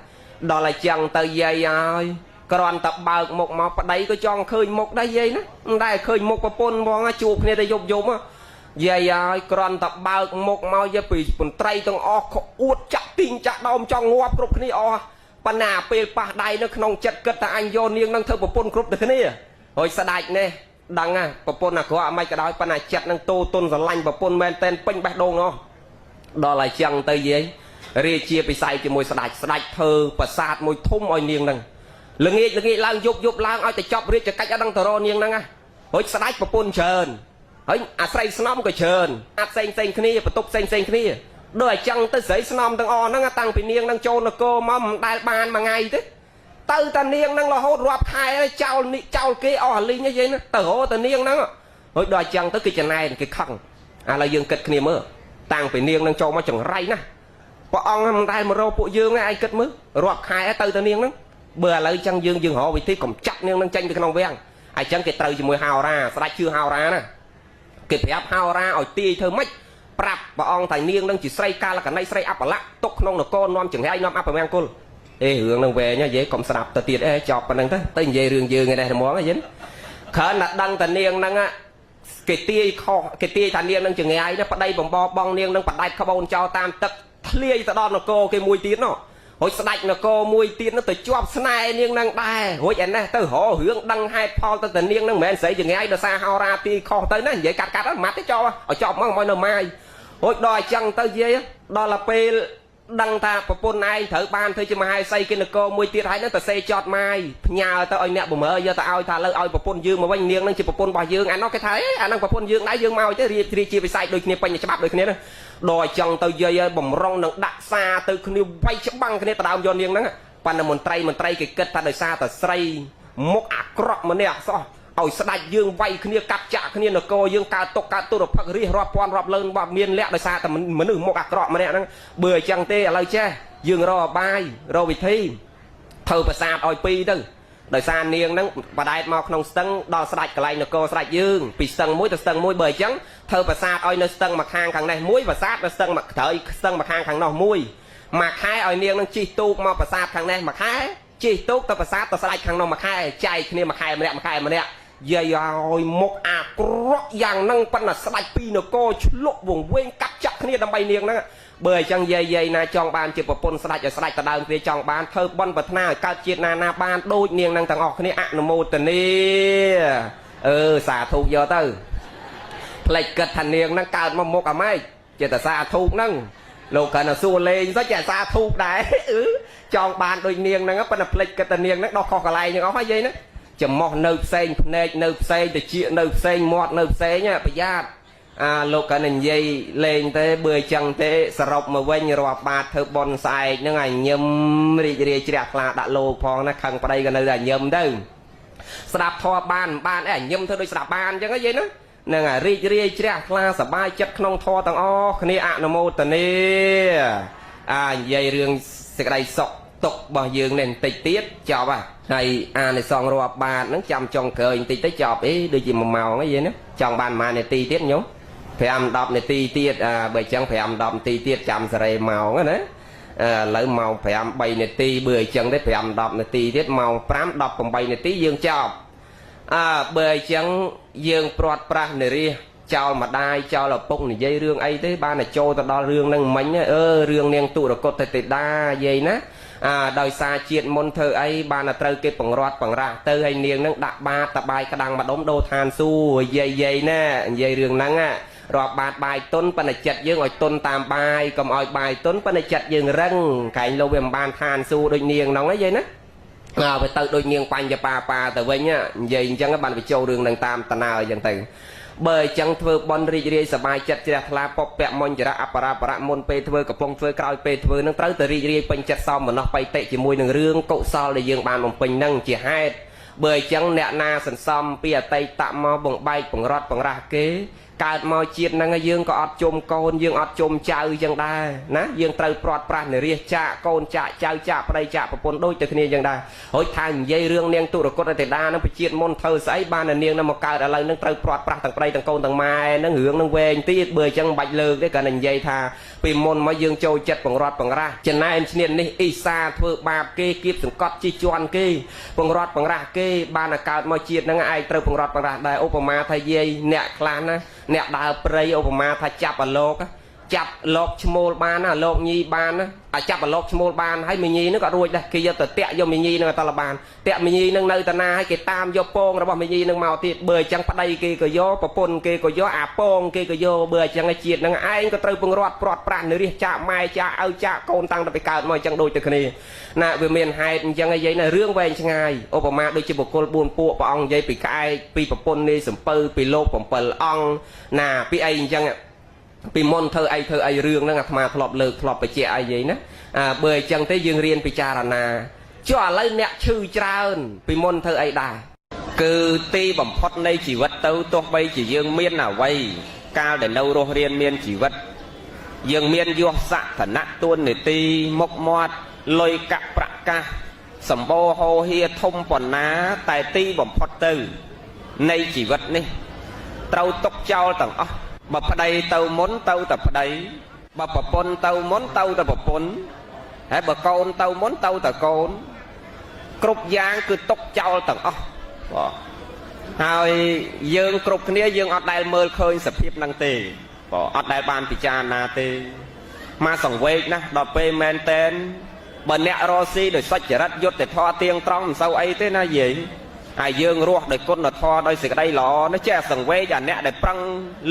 ដល់ឲ្យចឹងទៅយាយហើយគ្រាន់តែបើកមុខមកប្តីក៏ចង់ឃើញមុខដែរយាយណាមិនដែលឃើញមុខប្រពន្ធផងជួបគ្នាទៅយប់យាយហើយគ្រាន់តែបើកមុខមកយាយពីមន្ត្រីទាំងអស់អួតចាក់ទីងចាក់ដោមចង់ងាប់គ្រប់គ្នាអស់ប៉ុន្តែពេលប៉ះដៃនៅក្នុងចិត្តគិតថាអញយកនាងនឹងធ្វើប្រពន្ធគ្រប់តែគ្នាហើយស្ដាច់នេះដឹងណាប្រពន្ធអាក្រក់មិនក៏ដោយប៉ុន្តែចិត្តនឹងតូទុនស្រឡាញ់ប្រពន្ធមែនតែនពេញបេះដូងនោះដល់ហើយចឹងទៅយាយរាជាពិស័យជាមួយស្ដាច់ធ្វើប្រាសាទមួយធំឲ្យនាងនឹងល្ងាចឡើងយប់ឡើងឲ្យតែចប់រាជកិច្ចអត់ដឹងទៅរនាងហ្នឹងហើយស្ដាច់ប្រពន្ធច្រើនហើយអាស្រ័យស្នំក៏ច្រើនអាចផ្សេងគ្នាបន្ទប់ផ្សេងគ្នាដូចអញ្ចឹងទៅស្រីស្នំទាំងអស់ហ្នឹងតាំងពីនាងហ្នឹងចូលនគរមកមិនដែលបានមួយថ្ងៃទេទៅតានាងហ្នឹងរហូតរាប់ខែចោលគេអស់អាលីងយាយណាទៅរហូតតានាងហ្នឹងហើយដល់អញ្ចឹងទៅគេចំណែនគេខឹងឥឡូវយើងគិតគ្នាមើលតាំងពីនាងហ្នឹងចូលមកចង្រៃណាព្រះអង្គមិនដែលមករកពួកយើងឯងគិតមើលរាប់ខែទៅតានាងហ្នឹងបើឥឡូវអញ្ចឹងយើងរកវិធីកំចាត់នាងហ្នឹងចេញពីក្នុងវាំងអញ្ចឹងគេត្រូវជាមួយហោរាស្ដេចជឿហោរាណាគេប្រាប់ហោរាឲ្យទាយធ្វើម៉េចប្រាប់ព្រះអង្គថានាងនឹងជាស្រីកាលកណីស្រីអបលៈទុកក្នុងនគរនាំចង្រៃនាំអបមង្គលរឿងនឹងវែងយាយកុំស្ដាប់ទៅទៀតចប់ប៉ុណ្្នឹងទៅនិយាយរឿងយើងឯនេះហ្មងយាយគ្រាន់តែដឹងតានាងហ្នឹងគេទាយខុសគេទាយថានាងនឹងចង្រៃណាប្តីបំបងនាងនឹងបដាច់ក្បូនចោលតាមទឹកធ្លាយទៅដល់នគរគេមួយទៀតនោះរួចស្ដេចនគរមួយទៀតនោះទៅជាប់ស្នេហ៍នាងនឹងដែររួចឯនេះទៅរករឿងដឹងហេតុផលទៅតានាងនឹងមិនមែនស្រីចង្រៃដោយសារហោរាទីខុសទៅណានិយាយកាត់ម៉ាត់ទេចោលឲ្យចប់មកនៅម៉ាយរួចដល់អញ្ចឹងទៅយាយដល់ទៅពេលដឹងថាប្រពន្ធឯងត្រូវបានធ្វើជាមហេសីគនគរមួយទៀតហើយនឹងទៅសេចតម៉ាយផ្ញើទៅឲ្យអ្នកបំរើយកទៅឲ្យថាលើឲ្យប្រពន្ធយើងមកវិញនាងនឹងជាប្រពន្ធរបស់យើងអានោះគេថាអានឹងប្រពន្ធយើងដែរយើងមកទៅរៀបជាវិស័យដូចគ្នាពេញច្បាប់ដូចគ្នាណាដល់អញ្ចឹងទៅយាយបំរុងនឹងដាក់សារទៅគ្នាវាយច្បាំងគ្នាដដើមយកនាងហ្នឹងប៉ុន្តែមន្ត្រីគេគិតថាដោយសារតែស្រីមុខអាក្រក់ម្នាក់សោះឲ្យស្ដាច់យើងវាយគ្នាកាត់ចាក់គ្នានគរយើងកើតទុកកើតទុរផឹករិះរាប់ពាន់រាប់លើនបាត់មានលក្ខដោយសារតែមនុស្សមុខអាក្រក់ម្នាក់ហ្នឹងបើអញ្ចឹងទេឥឡូវចេះយើងរកអបាយរកវិធីធ្វើប្រាសាទឲ្យពីរទៅដោយសារនាងហ្នឹងបដែតមកក្នុងស្ទឹងដល់ស្ដាច់កន្លែងនគរស្ដាច់យើងពីស្ទឹងមួយទៅស្ទឹងមួយបើអញ្ចឹងធ្វើប្រាសាទឲ្យនៅស្ទឹងមួយខាងខាងនេះមួយប្រាសាទនៅស្ទឹងមួយក្រោយស្ទឹងមួយខាងខាងនោះមួយខែឲ្យនាងនឹងជិះទូកមកប្រាសាទខាងនេះមួយខែជិះទូកទៅប្រាសាទទៅស្ដាច់ខាងនោះមួយខែចែកគ្នាមួយខែម្នាក់យាយឲ្យមុខអាក្រក់យ៉ាងហ្នឹងប៉ុន្តែស្ដាច់ពីនគរឆ្លុកវង្វេងកាត់ចាក់គ្នាដើម្បីនាងហ្នឹងបើអញ្ចឹងយាយណាចង់បានជាប្រពន្ធស្ដាច់ឲ្យស្ដាច់ទៅដើមគ្នាចង់បានធ្វើបន់ប្រាថ្នាឲ្យកើតជាតិណាបានដូចនាងហ្នឹងទាំងអស់គ្នាអនុមោទនាសាធុយកទៅផ្លេចគិតថានាងហ្នឹងកើតមកមុខអាម៉េចចេះតែសាធុហ្នឹងលោកកណ្ដាសួរលេងទៅចេះសាធុដែរចង់បានដូចនាងហ្នឹងប៉ុន្តែផ្លេចគិតថានាងហ្នឹងដោះខុសកន្លែងហ្នឹងអស់ហើយយាយណាចំមោះនៅផ្សេងភ្នែកនៅផ្សេងតិចនៅផ្សេងមាត់នៅផ្សេងប្រយ័ត្នលោកកណ្ដានិយាយលេងទេបើអញ្ចឹងទេសរុបមកវិញរាប់បាតធ្វើបន់ស្អែកហ្នឹងឲ្យញឹមរីករាយជ្រះថ្លាដាក់លោកផងណាខឹងប្តីក៏នៅតែញឹមទៅស្ដាប់ធម៌បានញឹមធ្វើដូចស្ដាប់បានអញ្ចឹងយាយណាហ្នឹងហើយរីករាយជ្រះថ្លាសប្បាយចិត្តក្នុងធម៌ទាំងអស់គ្នាអនុមោទនានិយាយរឿងសេចក្តីសុខទុករបស់យើងនេះបន្តិចទៀតចប់ហើយអានិសងរាប់បាតហ្នឹងចាំចុងក្រោយបន្តិចទៅចប់ដូចជា1ម៉ោងហ្នឹងយាយណាចង់បានប៉ុន្មាននាទីទៀតញោម5-10នាទីទៀតបើអញ្ចឹង5-10នាទីទៀតចាំសេរីម៉ោងណាឥឡូវម៉ោង5-3នាទីបើអញ្ចឹងទេ5-10នាទីទៀតម៉ោង5-18នាទីយើងចប់បើអញ្ចឹងយើងព្រាត់ប្រាសនារីចោលម្ដាយចោលឪពុកនិយាយរឿងអីទេបានតែចូលទៅដល់រឿងហ្នឹងមិញរឿងនាងទុរគតទេដាយាយណាដោយសារជាតិមុនធ្វើអីបានតែត្រូវគេបង្រាត់បង្រាស់ទៅឲ្យនាងនឹងដាក់បាតតបាយក្តាំងម្ដុំដូរឋានសួគ៌យាយណានិយាយរឿងហ្នឹង រាប់បាតបាយទុនប៉ុន្តែចិត្តយើងឲ្យទុនតាមកុំឲ្យបាយទុនប៉ុន្តែចិត្តយើងរឹងកែងលោវាមិនបានឋានសួគ៌ដូចនាងហ្នឹងហីយាយណាទៅដូចនាងបញ្ញប៉ាទៅវិញនិយាយអញ្ចឹងបានបញ្ចូលរឿងនឹងតាមតាណាអញ្ចឹងទៅបើអញ្ចឹងធ្វើបន់រីករាយសบายចិត្តជ្រះថ្លាពពៈមញ្ចរៈអបរាប្រៈមុនពេលធ្វើកំពុងធ្វើក្រោយពេលធ្វើនឹងត្រូវតែរីករាយពេញចិត្តសោមនស្សបៃតិជាមួយនឹងរឿងកុសលដែលយើងបានបំពេញនឹងជាហេតុបើអញ្ចឹងអ្នកណាសន្សំពីអតីតមកបងបែកបង្រត់បង្រាស់គេកើតមកជាតិហ្នឹងយើងក៏អត់ជុំកូនយើងអត់ជុំចៅអញ្ចឹងដែរណាយើងត្រូវព្រាត់ប្រាសនារីចាក់កូនចាក់ចៅចាក់ប្តីចាក់ប្រពន្ធដូចតែគ្នាអញ្ចឹងដែររួចថានិយាយរឿងនាងទុរគតទេតាហ្នឹងពីជាតិមុនធ្វើស្អីបាននាងហ្នឹងមកកើតឥឡូវហ្នឹងត្រូវព្រាត់ប្រាសទាំងប្តីទាំងកូនទាំងម៉ែហ្នឹងរឿងហ្នឹងវែងទៀតបើអញ្ចឹងមិនបាច់លើកទេគ្រាន់តែនិយាយថាពីមុនមកយើងចូលចិត្តបង្រត់បង្រាស់ចំណែនឈ្នាននេះអ៊ីសាធ្វើបាបគេគៀបសង្កត់ជិះជាន់គេបង្រត់បង្រាស់គេបានតែកើតមកជាតិហ្នឹងឯងត្រូវបង្រត់បង្រាស់ដែរឧបមាថាយាយអ្នកខ្លះណាអ្នកដើរព្រៃឧបមាថាចាប់អាលោកចាប់លោកឈ្មោលបានណាលោកញីបានណាអាចាប់អាលោកឈ្មោលបានហើយមញីហ្នឹងក៏រួចដែរគេយកទៅតាក់យកមញីហ្នឹងទៅលបានតាក់មញីហ្នឹងនៅតាណាហើយគេតាមយកពងរបស់មញីហ្នឹងមកទៀតបើអញ្ចឹងប្តីគេក៏យកប្រពន្ធគេក៏យកអាពងគេក៏យកបើអញ្ចឹងជាតិហ្នឹងឯងក៏ត្រូវពង្រត់ព្រាត់ប្រាសនារីចាក់ម៉ែចាក់ឪចាក់កូនតាំងតែពីកើតមកអញ្ចឹងដូចតែគ្នាណាវាមានហេតុអញ្ចឹងហើយយាយណារឿងវែងឆ្ងាយឧបមាដូចជាបុគ្គល4ពួកព្រះអង្គនិយាយពីក្អែកពីប្រពន្ធនេះសំពៅពីលោក7អង្គណាពីអីអញ្ចឹងពីមុនធ្វើអីរឿងហ្នឹងអាត្មាធ្លាប់លើកធ្លាប់បញ្ជាក់អីយាយណាបើអញ្ចឹងទេយើងរៀនពិចារណាចុះឥឡូវអ្នកឈឺច្រើនពីមុនធ្វើអីដែរគឺទីបំផុតនៃជីវិតទៅទោះបីជាយើងមានអ្វីកាលដែលនៅរស់រានមានជីវិតយើងមានយសសក្ខណៈទួនាទីមុខមាត់លុយកាក់ប្រកាសសម្បូរហោហៀធំប៉ុណ្ណាតែទីបំផុតទៅនៃជីវិតនេះត្រូវຕົកចោលទាំងអស់បើប្តីទៅមុនទៅតែប្តីបើប្រពន្ធទៅមុនទៅតែប្រពន្ធហើយបើកូនទៅមុនទៅតែកូនគ្រប់យ៉ាងគឺຕົកចោលទាំងអស់បាទហើយយើងគ្រប់គ្នាយើងអត់ដែលមើលឃើញសភាពហ្នឹងទេបាទអត់ដែលបានពិចារណាទេមកសង្វេគណាដល់ពេលមែនតែនបើអ្នករស់ស៊ីដោយសុចរិតយុត្តិធម៌ទៀងត្រង់មិនសូវអីទេណាយាយហើយយើងរស់ដោយគុណធម៌ដោយសេចក្តីល្អនេះចេះសង្វេគអាអ្នកដែលប្រឹង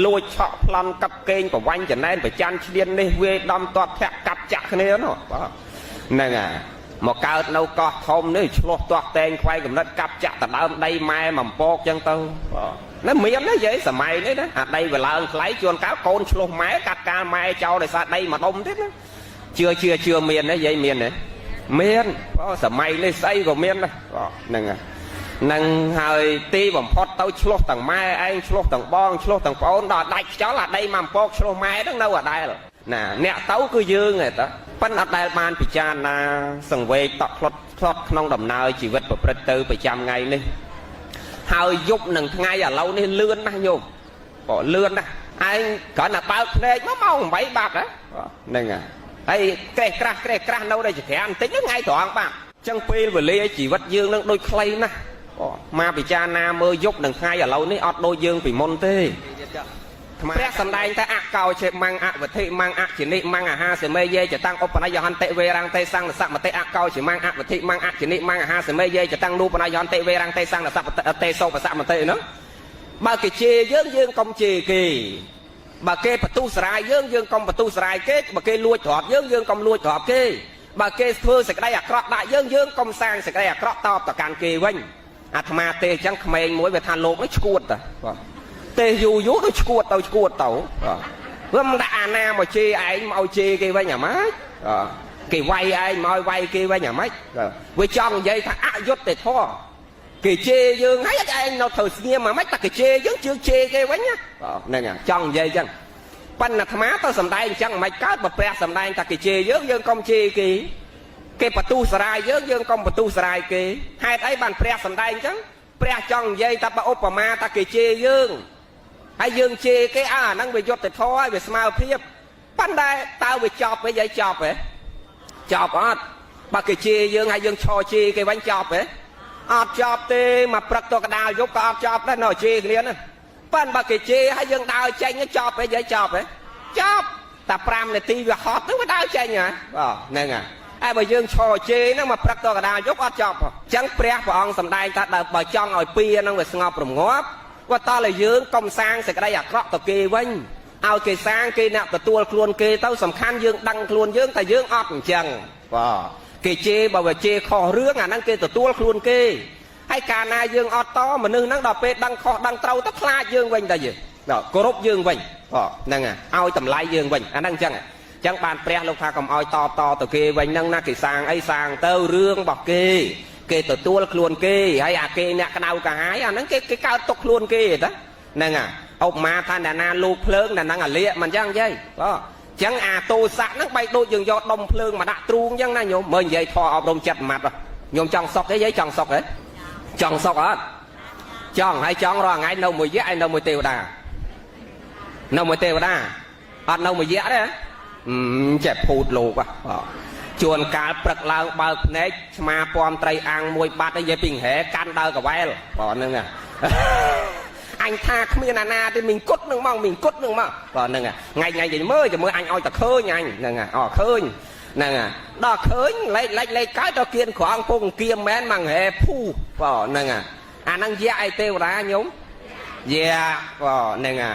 លួចឆក់ប្លន់កាប់កេងប្រវាញ់ចំណែនប្រច័នឈ្លាននេះវាដំទាត់ធាក់កាប់ចាក់គ្នានោះបាទហ្នឹងហើយមកកើតនៅកោះធំនេះឆ្លោះទាស់តែងខ្វែងកំណត់កាប់ចាក់តដើមដីម៉ែបំពកចឹងទៅបាទនេះមានណាយាយសម័យនេះណាអាដីវាឡើងថ្លៃជួនកាលកូនឆ្លោះម៉ែកាត់កាលម៉ែចោលដោយសារដីមួយដុំទៀតណាជឿមានណាយាយមានណាមានសម័យនេះស្អីក៏មានណាហ្នឹងហើយនឹងហើយទីបំផុតទៅឆ្លោះទាំងម៉ែឯងឆ្លោះទាំងបងឆ្លោះទាំងប្អូនដល់ដាច់ខ្យល់អាដីមកពកឆ្លោះម៉ែហ្នឹងនៅអាដែលណាអ្នកទៅគឺយើងឯតាប៉ិនអត់ដែលបានពិចារណាសង្វេគតក់ផ្លត់ក្នុងដំណើរជីវិតប្រព្រឹត្តទៅប្រចាំថ្ងៃនេះហើយយប់នឹងថ្ងៃឥឡូវនេះលឿនណាស់ញោមក៏លឿនណាស់ឯងគ្រាន់តែបើកភ្នែកមកម៉ោង8បាត់ហ្នឹងហើយក្រេះក្រាស់នៅតែចក្រានបន្តិចថ្ងៃត្រង់បាត់ចឹងពេលវេលាជីវិតយើងនឹងដូចខ្លីណាស់មកពិចារណាមើលយប់នឹងថ្ងៃឥឡូវនេះអត់ដូចយើងពីមុនទេព្រះសម្ដែងថាអកោចេម៉ាំងអវធិម៉ាំងអចិនិម៉ាំងអាហាសេមេយេចតាំងឧបនយហន្តិវេរាំងតេសង្ឃសមតិអកោចេម៉ាំងអវធិម៉ាំងអចិនិម៉ាំងអាហាសេមេយេចតាំងនូបនយហន្តិវេរាំងតេសង្ឃសមតេសោបសមតិហ្នឹងបើគេជេរយើងកុំជេរគេបើគេបន្ទុះស្រាយយើងកុំបន្ទុះស្រាយគេបើគេលួចទ្រព្យយើងកុំលួចទ្រព្យគេបើគេធ្វើសេចក្តីអាក្រក់ដាក់យើងកុំសាងសេចក្តីអាក្រក់តបទៅកាន់គេវិញអាត្មាទេអញ្ចឹងក្មេងមួយវាថាលោកនេះឈួតតាទេយូរដូចឈួតទៅវាមិនដាក់អាណាមកជេរឯងមកឲ្យជេរគេវិញអាម៉េចគេវាយឯងមកឲ្យវាយគេវិញអាម៉េចវាចង់និយាយថាអយុត្តិធម៌គេជេរយើងហើយឯងនៅត្រូវស្ងៀមអាម៉េចតែគេជេរយើងជឿជេរគេវិញហ្នឹងចង់និយាយអញ្ចឹងប៉ុន្តែអាត្មាទៅសំដែងអញ្ចឹងមិនកើតបើព្រះសំដែងថាគេជេរយើងកុំជេរគេបន្ទុះស្រាយយើងកុំបន្ទុះស្រាយគេហេតុអីបានព្រះសំដែងអញ្ចឹងព្រះចង់និយាយថាបើឧបមាថាគេជេរយើងហើយយើងជេរគេអាហ្នឹងវាយុត្តិធម៌ហើយវាស្មើភាពប៉ុន្តែតើវាចប់ទេយាយចប់ទេចប់អត់បើគេជេរយើងហើយយើងឈរជេរគេវិញចប់ទេអត់ចប់ទេមកព្រឹកតកដាលយប់ក៏អត់ចប់ដែរនៅជេរគ្នាហ្នឹងប៉ុន្តែបើគេជេរហើយយើងដើរចេញចប់ទេយាយចប់ទេចប់តែ5នាទីវាហត់ទៅវាដើរចេញហ៎ហ្នឹងហើយហើយបើយើងឈរជេរហ្នឹងមកព្រឹកតកដាលយប់អត់ចប់អញ្ចឹងព្រះអង្គសម្ដែងថាបើចង់ឲ្យពីហ្នឹងវាស្ងប់រងាប់គាត់តើឲ្យយើងកុំសាងសេចក្តីអាក្រក់ទៅគេវិញ เอาเกสร้างเกเนี่ยแต่ตัวคลวนเกเต้าสำคัญยื่นดังคลวนยื่นแต่ยื่นอดจังว่าเกเจบอกว่าเจคอเรื่องนั่งเกแต่ตัวคลวนเกให้การนายยื่นอดต่อมันนึงนั่งดอกเป็ดดังคอดังเต้าตะคลายื่นเวงได้ยังดอกกรบยื่นเวงก็นั่งเอาตำไลยื่นเวงนั่งจังบานเปรี้ยลูกพากำอ้อยต่อตัวเกเวงนั่งน่าเกสร้างไอ้สร้างเต้าเรื่องบอกเกแต่ตัวคลวนเกให้อาเกเนี่ยกระดาวกระหายนั่งเกก้าวตกคลวนเกนะนั่งออกมาท่านแต่นาลูกเพลิงนั่นนั่งเลี้ยมันยังยัยก็จังโตสักนั่งไปโดยยังยอดดมเพลิงมาดักตรูงยังนั่งโยมเมื่อยัยทอเอาดมจัดมัดโยมจังซอกยัยจังซอกเลยจังซอกอ่ะจังให้จังรอไงนมวยเยอะไอ้นมวยเตียวดานมวยเตียวดาอันนมวยเยอะเลยเจ็บพูดลูกอ่ะชวนการปรักลางเบิกเนชมาปอมไตรอังมวยบาดได้ยังปิ่งแหกันเดินกับแวลก่อนนึงanh tha không biết là thì mình cút nước mong mình cút nước mong còn nè ngày gì mới anh oi ta khơi nha anh nè khơi nè đó khơi lấy cái cho kiên của ông phùng kia mến bằng hệ phu còn nè năng dạy tiêu ra nhúng yeah còn nè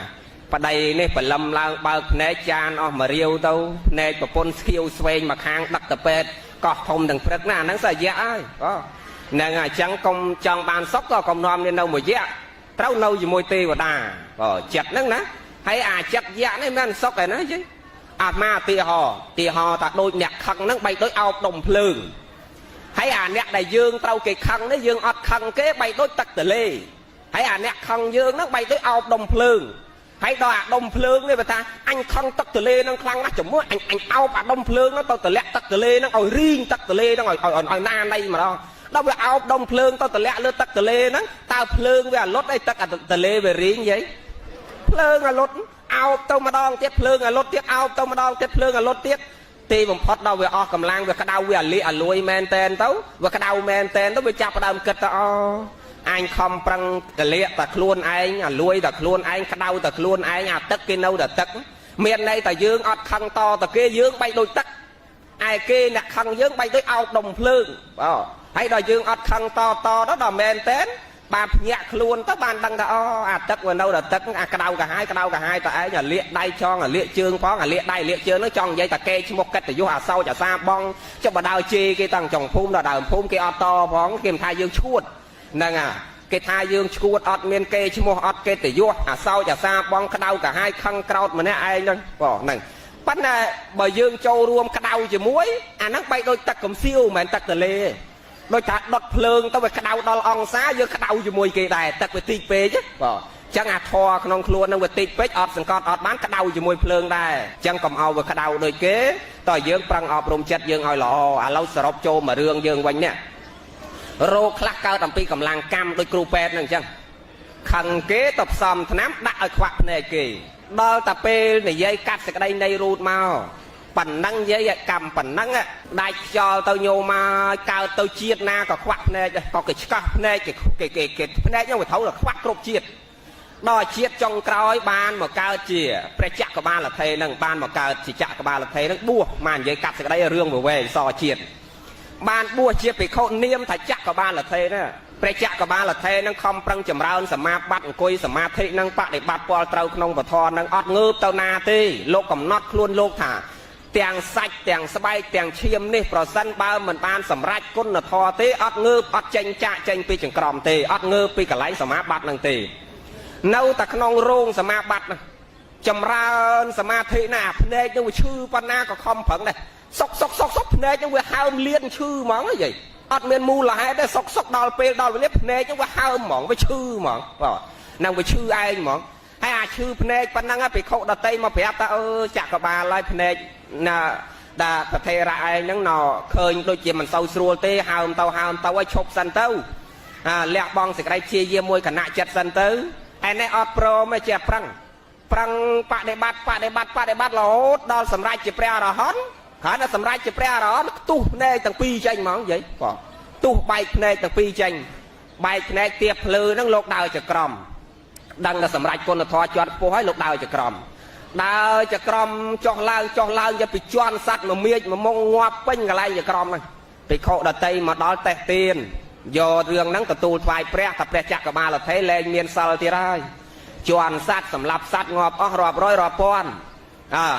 và đây nè phải lâm lang bạc nè chan mà riêu đâu nè mà pon skill sway mà khang đặt tập bệt có thông đằng phật nè năng sai dạy có nè chẳng công chẳng bàn sóc có công nom nên đâu mà dạy trâu nâu gì môi tê và đà chặt nâng ná hay chặt dạ này men sóc này nó chứ mà tì hò ta đôi nhạc khăn nâng bay tới ao đồng phường hay nhạc đại dương trâu kì khăn nó dương ọt khăn kế bay tới tắc tờ lê hay nhạc khăn dương nó bay tới ao đồng phường hay đòi đồng phường này bà ta anh khăn tắc tờ lê nó khăn nó chủng mua anh ao bà đồng phường nó tao tờ lẹ tắc tờ lê nó ngồi riêng tắc tờ lê nó ngồi na đây mà đó đó về ao đông phượng tao tự lẽ lướt tắc tự lê nó tao phượng về lót đây tắc tự lê về riêng vậy phượng là lót ao tao mà đong tiếp phượng là lót tiếp ao tao mà đong tiếp phượng là lót tiếp thì bằng phật đâu về o cầm lang về cái đau về lì lùi men tên tao về cái đau men tên tao về chắp đau kịch tao anh không prăng tự lẽ ta luôn anh lùi ta luôn anh cái đau ta luôn anh tất cái nâu ta tất miền này ta dương ọt khăn to ta kia dương bay đôi tắc ai kia nè khăn dương bay tới ao đồng phượng hay đòi dương ọt khăn to đó đòi men tên bà nhạc luôn tất ban đăng đã tất vào đâu là tất cái đầu cả hai ta ấy là liệt đây cho là liệt chương phó là liệt đây liệt chương nó trong dây ta kê cho một cách để vô sau chả xa bong cho bà đào chi cái tầng trồng phun là đào phun cái to phóng kìm thai dương chuột nè cái thai dương chuột ọt miền kê cho một ọt kê để vô sau chả xa bong cái đầu cả hai khăn kraut mà nè ai nè này bắt này bởi dương châu ruộng cái đầu chỉ muối nó bay đôi tắc cầm siêu mà tắc tờ lê đôi ta đọt phượng tao về cái đầu đo ong xá dương cái đầu cho mùi kỳ đài tắc về tì pê chứ chẳng thò non luôn nó về tì pê ọt sừng con ọt bán cái đầu cho mùi phượng đài chẳng cầm ao về cái đầu đôi kế tao dương prang ọp rôm chết dương hỏi lọ lâu sờ rộp châu mà rương dương quanh nè rô khắc cao tầm pi cầm làng cam đôi cừu pet nè chăng khăn kế tập xòm thám đã ở khoác này kỳ đo tập pê này dây cắt cái đây này rụt màu phần năng dây cầm phần năng đại cho tao nhô mà cao tao chiết na có khoác này có cái khoác này cái này nhưng mà thấu là khoác rộp chiết đo chiết trong cõi ban mà cao chìa pre chặt của ban là thề nâng ban mà cao chỉ chặt của ban là thề nâng bua màn dây cắt cái đây rương về so chiết ban bua chiết bị khâu niêm thạch chặt của ban là thề nữa pre chặt của ban là thề nâng không prăng chầm rau sầm ma bắt cùi sầm ma thị nâng bắt để bắt pol trâu nông và thò nâng ọt ngư tao na tê lô cầm nót luôn lô thả tiền sạch tiền sbay tiền chiêm nè pro sân bao mình ban sầm rách côn là thò tê ọt ngư ọt chanh chạ chanh pi chừng còm tê ọt ngư pi cả lấy sầm ma bắt nâng tê nâu ta nông rong sầm ma bắt chầm rau sầm ma thị nạp nè nhưng mà chư pan na có không phẳng này sốc nè nhưng mà hao liên chư món cái gì ọt miền mu là hai đấy sốc đào pe đào liếp nè nhưng mà hao mỏng với chư mỏng nằm với chư ai mỏng hay chư nè pan na bị khâu đặt tay mà phải ta chặt cả ba lại nè nè đã thề ra ai nắng nọ khơi đôi chị mình sâu sùa tê hao tao ấy chụp sân tao lẹ bong sẽ cái chia chia môi cả nạ chặt sân tao anh ấy ọt pro mới chặt prăng pa để bắt là hốt đo sầm rai chỉ pre rồi hón khá là sầm rai chỉ pre rồi tu nè tầng pi tranh món vậy tu bay nè tầng pi tranh bay nè tiệp lư nó lột đào chặt còm đăng là sầm rai con là thò chọt poให้ lột đào chặt còm đào chặt còm cho langจะไปจวนสัตว์มาเมียมามองงัวเป้งอะไรchặt còm nàyไปโคดตยมาดอลแต่ตีนโยเรื่องนั้นกระตูไฟแปรกับแปรจักรมาละเทเลเมียนซาลที่ไร ជន់សัตว์សម្រាប់សัตว์ងាប់អស់រាប់រយរាប់ពាន់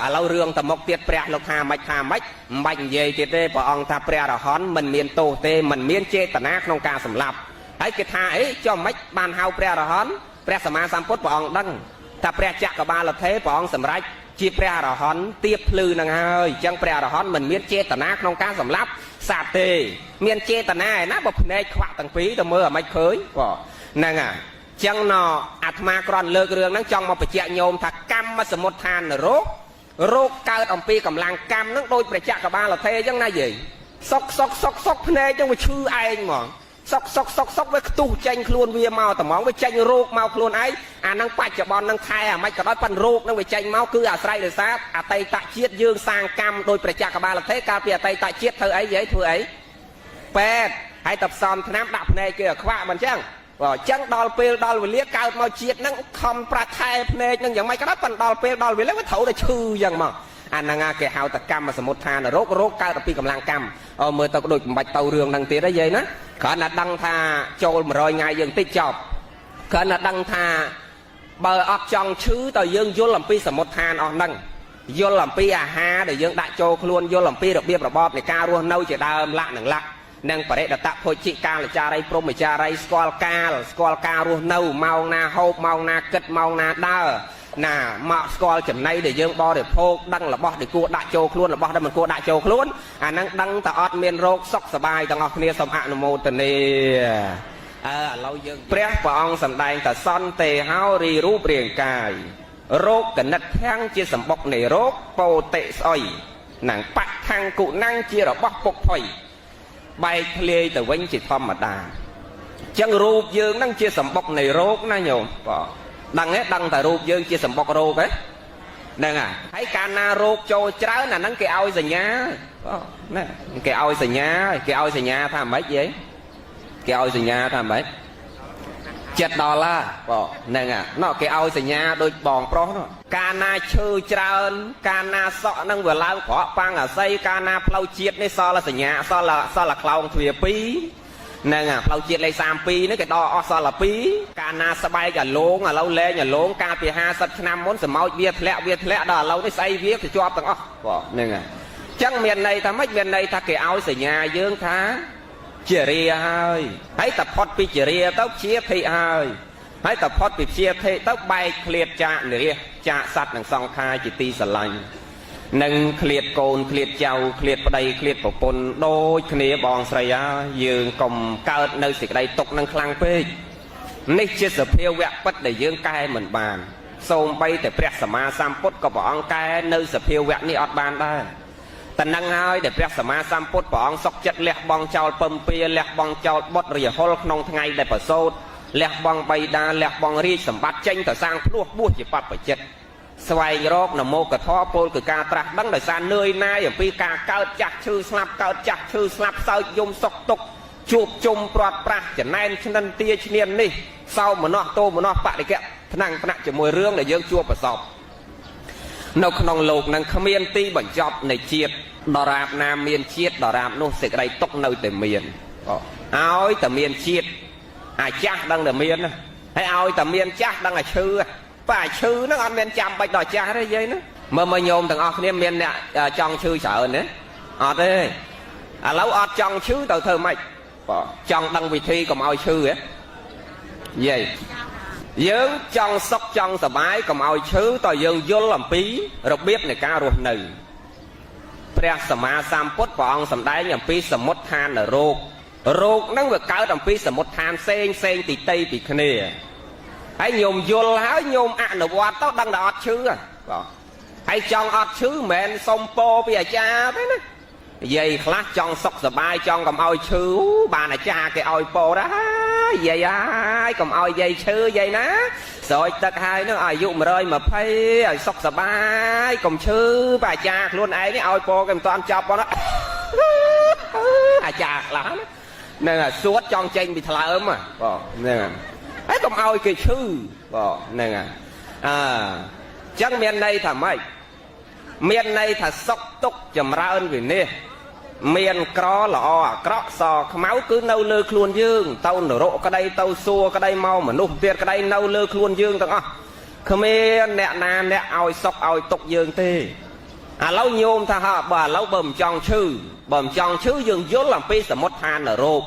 ឥឡូវរឿងតមុកទៀតព្រះលោកថាម៉េចមិនបាច់និយាយទៀតទេព្រះអង្គថាព្រះរហន្តមិនមានទោសទេមិនមានចេតនាក្នុងការសម្លាប់ហើយគេថាអីចុះមិនបានហៅព្រះរហន្តព្រះសម្មាសម្ពុទ្ធព្រះអង្គដឹងថាព្រះចក្របាលថេរព្រះអង្គសម្រេចជាព្រះអរហន្តទៀបភ្លឺនឹងហើយអញ្ចឹងព្រះអរហន្តមិនមានចេតនាក្នុងការសម្លាប់សត្វទេមានចេតនាឯណាបើភ្នែកខ្វាក់ទាំងពីរទៅមើលអាមិនឃើញហ្នឹងហើយអញ្ចឹងអាត្មាគ្រាន់លើករឿងហ្នឹងចង់មកបញ្ជាក់ញោមថាកម្មសមុទ្ឋានរោគកើតអំពីកម្លាំងកម្មហ្នឹងដោយព្រះចក្របាលថេរអញ្ចឹងណាយាយសុកភ្នែកចឹងវាឈឺឯងហ្មងសុកវាខ្ទុះចេញខ្លួនវាមកត្មងវាចេញរោគមកខ្លួនឯងអានឹងបច្ចុប្បន្ននឹងខែអាមិនក៏ដោយប៉ិនរោគនឹងវាចេញមកគឺអាស្រ័យដោយសារអតីតជាតិយើងសាងកម្មដោយព្រះចក្របាលថេរកាលពីអតីតជាតិធ្វើអីយាយធ្វើអីពេទ្យហើយទៅផ្សំថ្នាំដាក់ភ្នែកគេឲ្យខ្វាក់មិនចឹងអញ្ចឹងដល់ពេលដល់វេលាកើតមកជាតិហ្នឹងខំប្រាក់ខែភ្នែកហ្នឹងយ៉ាងម៉េចក៏ដោយប៉ិនដល់ពេលដល់វេលាវាត្រូវតែឈឺយ៉ាងមកអាហ្នឹងគេហៅថាកម្មសមុទ្ឋានរោគកើតអំពីកម្លាំងកម្មមើលទៅដូចមិនបាច់ទៅរឿងហ្នឹងទៀតទេយាយណាគ្រាន់តែដឹងថាចូល100ថ្ងៃយើងតិចចប់គ្រាន់តែដឹងថាបើអត់ចង់ឈឺតើយើងយល់អំពីសមុទ្ឋានអស់ហ្នឹងយល់អំពីអាហារដែលយើងដាក់ចូលខ្លួនយល់អំពីរបៀបរបបនៃការរស់នៅជាដើមលក្ខនិងបរិដតភោជិកាលចារីព្រហ្មចារីស្គាល់ការរស់នៅម៉ោងណាហូបម៉ោងណាគិតម៉ោងណាដើរណាមកស្គាល់ចំណីដែលយើងបរិភោគដឹងរបស់ដែលគួរដាក់ចូលខ្លួនរបស់ដែលមិនគួរដាក់ចូលខ្លួនអាហ្នឹងដឹងតែអត់មានរោគសុខសบายទាំងអស់គ្នាសូមអនុមោទនាឥឡូវយើងព្រះអង្គសម្ដែងថាសន្តិហោរីរូបរាងកាយរោគកណិតធាំងជាសម្បុកនៃរោគពោតិស្អុយនិងបៈខាំងគុណាំងជារបស់ពុកភ័យបែកធ្លាយទៅវិញជាធម្មតាអញ្ចឹងរូបយើងហ្នឹងជាសម្បុកនៃរោគណាញោមដឹងតែរូបយើងជាសម្បុករោគហ្នឹងហើយកាលណារោគចូលច្រើនអាហ្នឹងគេឲ្យសញ្ញាណាគេឲ្យសញ្ញាថាម៉េចយីគេឲ្យសញ្ញាថាម៉េច$7ហ្នឹងគេឲ្យសញ្ញាដូចបងប្រុសកាលណាឈើច្រើនកាលណាសក់ហ្នឹងវាឡើងក្រក់ប៉ាំងអាស័យកាលណាផ្លូវជាតិនេះសល់សញ្ញាសល់ខ្លោងទ្វា2ហ្នឹងផ្លូវជាតិលេខ32នេះគេដកអស់សល់2កាលណាស្បែកអាឡងឥឡូវលែងអាឡងកាលពី50ឆ្នាំមុនសម្ោចវាធ្លាក់ដល់ឥឡូវនេះស្អីវាទៅជាប់ទាំងអស់ហ្នឹងអញ្ចឹងមានន័យថាម៉េចមានន័យថាគេឲ្យសញ្ញាយើងថាជារាហើយតែផុតពីជារាទៅជាធិហើយតែផុតពីជាធិទៅបែកឃ្លាតចាកនិរិះចាកសត្វនិងសង្ខារជាទីស្រឡាញ់នឹងឃ្លាតកូនឃ្លាតចៅឃ្លាតប្តីឃ្លាតប្រពន្ធដូចគ្នាបងស្រីយើងកុំកើតនៅសេចក្តីទុក្ខនឹងខ្លាំងពេកនេះជាសភាវៈពិតដែលយើងកែមិនបានសូម្បីតែព្រះសម្មាសម្ពុទ្ធក៏ព្រះអង្គកែនៅសភាវៈនេះអត់បានដែរតែនឹងហើយដែលព្រះសម្មាសម្ពុទ្ធព្រះអង្គសុខចិត្តលះបង់ចោលពំពាលះបង់ចោលបុត្ររយហុលក្នុងថ្ងៃដែលប្រសូតលះបង់បៃតាលះបង់រាជសម្បត្តិចេញទៅសាងភ្លោះបួសជាបព្វជិតស្វែងរកនមោកធម៌ពលគឺការត្រាស់ដឹងដោយសារនឿយណាយអំពីការកើតចាស់ឈឺស្លាប់កើតចាស់ឈឺស្លាប់សើចយំសុកទុកជួបជុំព្រាត់ប្រាស់ចំណែនឈ្និនទាឈ្នាននេះសោមនស្សតោមនស្សបរិកៈថ្នាំងថ្នាក់ជាមួយរឿងដែលយើងជួបប្រសពនៅក្នុងโลกនឹងគ្មានទីបញ្ចប់នៃជាតិដរាបណាមានជាតិដរាបនោះសេចក្តីទុកនៅតែមានឲ្យតែមានជាតិអាចាស់ដឹងតែមានហើយឲ្យតែមានចាស់ដឹងតែឈឺប៉ាឈឺហ្នឹងអត់មានចាំបាច់ដល់ចាស់ទេយាយណាមើលញោមទាំងអស់គ្នាមានអ្នកចង់ឈឺច្រើនទេអត់ទេឥឡូវអត់ចង់ឈឺទៅធ្វើម៉េចចង់ដឹងវិធីកុំឲ្យឈឺហ៎យាយយើងចង់សុខចង់សុបាយកុំឲ្យឈឺតើយើងយល់អំពីរបៀបនៃការរស់នៅព្រះសម្មាសម្ពុទ្ធព្រះអង្គសម្ដែងអំពីសមុទ្ឋានរោគហ្នឹងវាកើតអំពីសមុទ្ឋានផ្សេងទីតីពីគ្នាហើយញោមយល់ហើយញោមអនុវត្តទៅដឹងតែអត់ឈឺហើយចង់អត់ឈឺមិនមែនសុំពោពីអាចារ្យទេណាយាយខ្លះចង់សុខសบายចង់កុំឲ្យឈឺបានអាចារ្យគេឲ្យពោដែរយាយហើយកុំឲ្យយាយឈឺយាយណាស្រោចទឹកហើយនឹងអាយុ120ឲ្យសុខសบายកុំឈឺបើអាចារ្យខ្លួនឯងនេះឲ្យពោគេមិនទាន់ចប់ផងអាចារ្យខ្លះហ្នឹងសួតចង់ចេញពីថ្លើមហ្នឹងហើយកុំឲ្យគេឈឺហ្នឹងចឹងមានន័យថាម៉េចមានន័យថាសុខទុក្ខចម្រើនវិនិច្ឆ័យមានក្រល្អអាក្រក់សខ្មៅគឺនៅលើខ្លួនយើងទៅនរកក្តីទៅសួគ៌ក្តីមកមនុស្សទៀតក្តីនៅលើខ្លួនយើងទាំងអស់ khmer nè na nè ao sọc ao tục dương tê lâu nhôm tha họ bà lâu bầm chong chư dương dốt làm pi sầm một than ở rô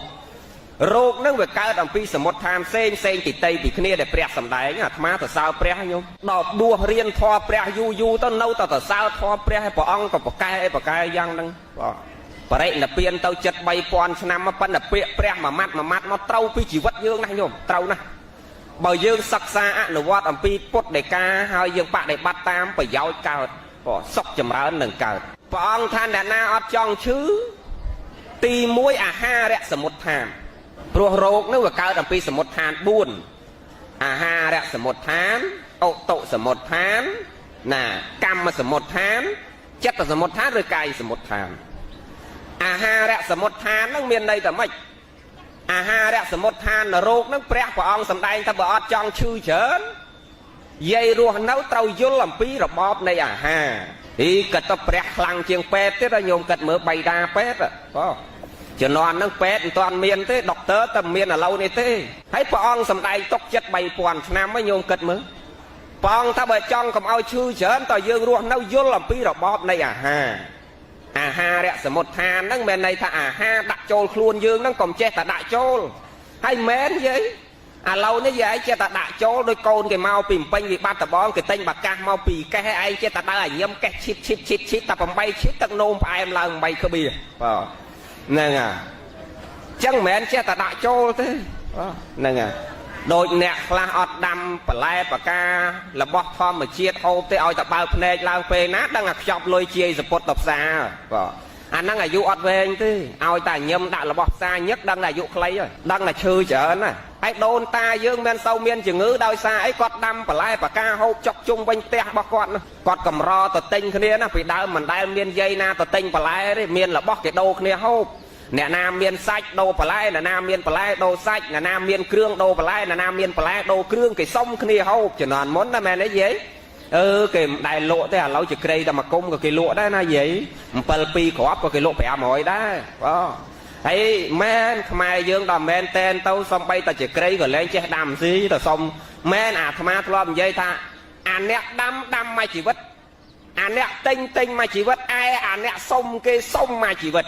nó về cao làm pi sầm một than sen thì tây thì kia để prẹ sầm đáy nhá má tờ sao prẹ nhôm đọp đua riêng thoa prẹ yu tao nâu tao tờ sao thoa prẹ hay bỏ ong còn bỏ cay giang đăng bà đây là piên tao chật bay pon năm mà phân là prẹ mà mắt nó trâu pi chỉ vất dương này nhôm trâu này bởi dương sắc xa nó vót làm pi put để ca hai dương bạn để bắt tam phải giáo cao bỏ sọc chầm ra nâng cao bỏ ong than đã na ọt chong chứ tì muối ha rẹ sầm một than rùa rô nó về cao làm pi sầm một than buồn ha rẹ sầm một than ộ tộ sầm một than nè cam mà sầm một than chất là sầm một than rồi cay sầm một than ha rẹ sầm một than nó miền đây tầm mạch ha rẹ sầm một than là rô nó prẹ của ông sầm đây ta bỏ trong chư chớn dây rùa nấu trâu vô làm pi rồi bóp này ha thì cật ta prẹ khăng chiêng pet thế ra nhôm cật mở bay đa pet à có cho non nó pet toàn miền thế đọc tớ tầm miền là lâu này thế thấy ông sầm đây tóc chất bay toàn nam mới nhôm cật mở ông ta bởi trong cầm ao chư chớn tao dương rùa nấu vô làm pi rồi bóp này ha rẹ sầm một than nó bên này tha ha đặt trôi luôn dương nó còn che ta đại trôi hay mến vậy lâu nó vậy che ta đại trôi đôi con cái mau pìm pênh vì ba ta bón cái tên bạc ca mau pì cái ai che ta đã nhâm cái chít ta còn bay chít tận nôm phải em lần bay khơi bìa nè chẳng mến che ta đại trôi thế nè đôi nẹt là ọt đâm và lai và ca là bọt phong mà chia thâu tới oi tập bao phê lao phê nát đang ngặt chọc lôi chia support tập xa đang là dụ ọt về thế oi ta nhâm đã là bọt xa nhất đang là dụ lấy rồi đang là chư chở nè ai đôn ta dương men sâu miên chữ ngữ đôi xa ấy quạt đâm và lai và ca hộp chọc chung quanh te bọt quạt cầm ro tờ tinh kia nó bị đau mình đai miên dây na tờ tinh và lai đấy miên là bọt cái đâu kia hộp nè nam miên sách đô bà lai là nam miên bà lai đô sách là nam miên cương đô bà lai là nam miên bà lai đô cương cái sông kia hâu chỉ nói muốn là mẹ nói gì cái đại lộ thế là lâu chỉ cây ta mà cung cái lộ đó là gì pi khó có cái lộ bẻ mỏi đó thấy men mai dương đầm men tên tao xong bay ta chỉ cây rồi lên che đầm gì ta xong men tham ăn lo dây ta nẹt đâm mai chỉ vứt nẹt tinh mai chỉ vứt ai nẹt sông cái sông mai chỉ vứt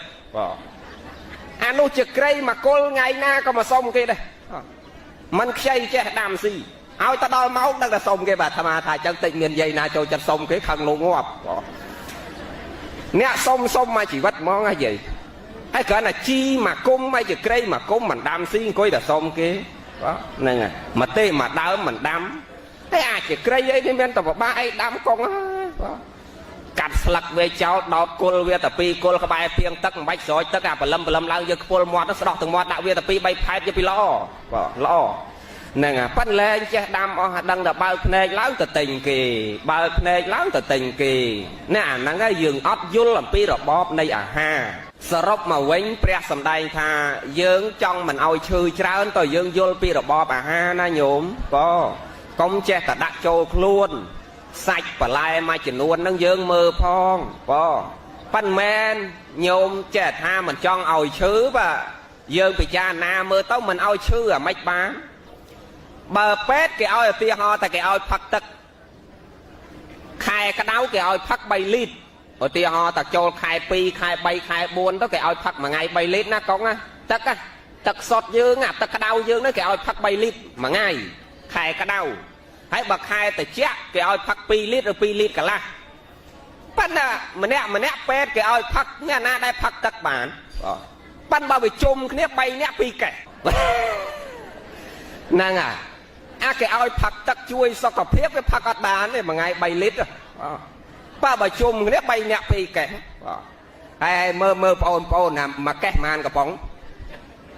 nó chỉ cây mà cô ngày na có mà xong kia đây mình xây che đam gì ao ta đo máu đang là xong kia bà tham thà chân tình miền dây na cho chân xong cái khăn luôn ngọt nè xong mà chỉ vắt món cái gì hay cả là chi mà cung mai chỉ cây mà cung mình đam xi coi là xong kia đó này nè mà tê mà đau mình đam thế chỉ cây ấy thì bên tao ba ấy đam con đó cắt sặc về cháu đọt côn về tập pi côn các bài phiêng tắc bách rồi tất cả phải lâm lao giờ côn mọt nó sẽ đọt từng mọt đạo về tập pi bay phai cho pi lo nè bắt lên che đam đang là bao này láng từ tình kỳ bao này láng từ tình kỳ nè nó cái giường ấp vô làm pi rồi bóp này ha srop mà quánh pre sầm đây tha dương trong mình oi chư trơn tôi dương vô pi rồi bóp ha na nhổm có công che ta đặt trôi luôn sạch và lại mai chỉ luôn nâng dương mơ phong phân men nhôm trẻ tha mình trong oi chư và dương bị cha na mơ tao mình oi chư à mạch bán bờ pet cái oi tia ho tại cái oi phật tật khai cái đáo cái oi phật bay lít ở tia ho tại cho khai pi khai bay khai buôn đó cái oi phật mà ngày bay lít na con á tật sọt dương à tật cái đau dương đó cái oi phật bay lít mà ngày khai cái đau hãy bậc hai từ chết cái oi phật pi lít cả la bắt là mình nè pet cái oi phật nghe na đây phật tật bản bắt bao bị chôm cái nếp bay nếp pi kẻ năng cái oi phật tật chui so cọp phép cái phật ọt bàn này mà ngày bay lít rồi ba bà chôm cái nếp bay nếp pi kẻ ai mơ pôn mà kẻ man cái bóng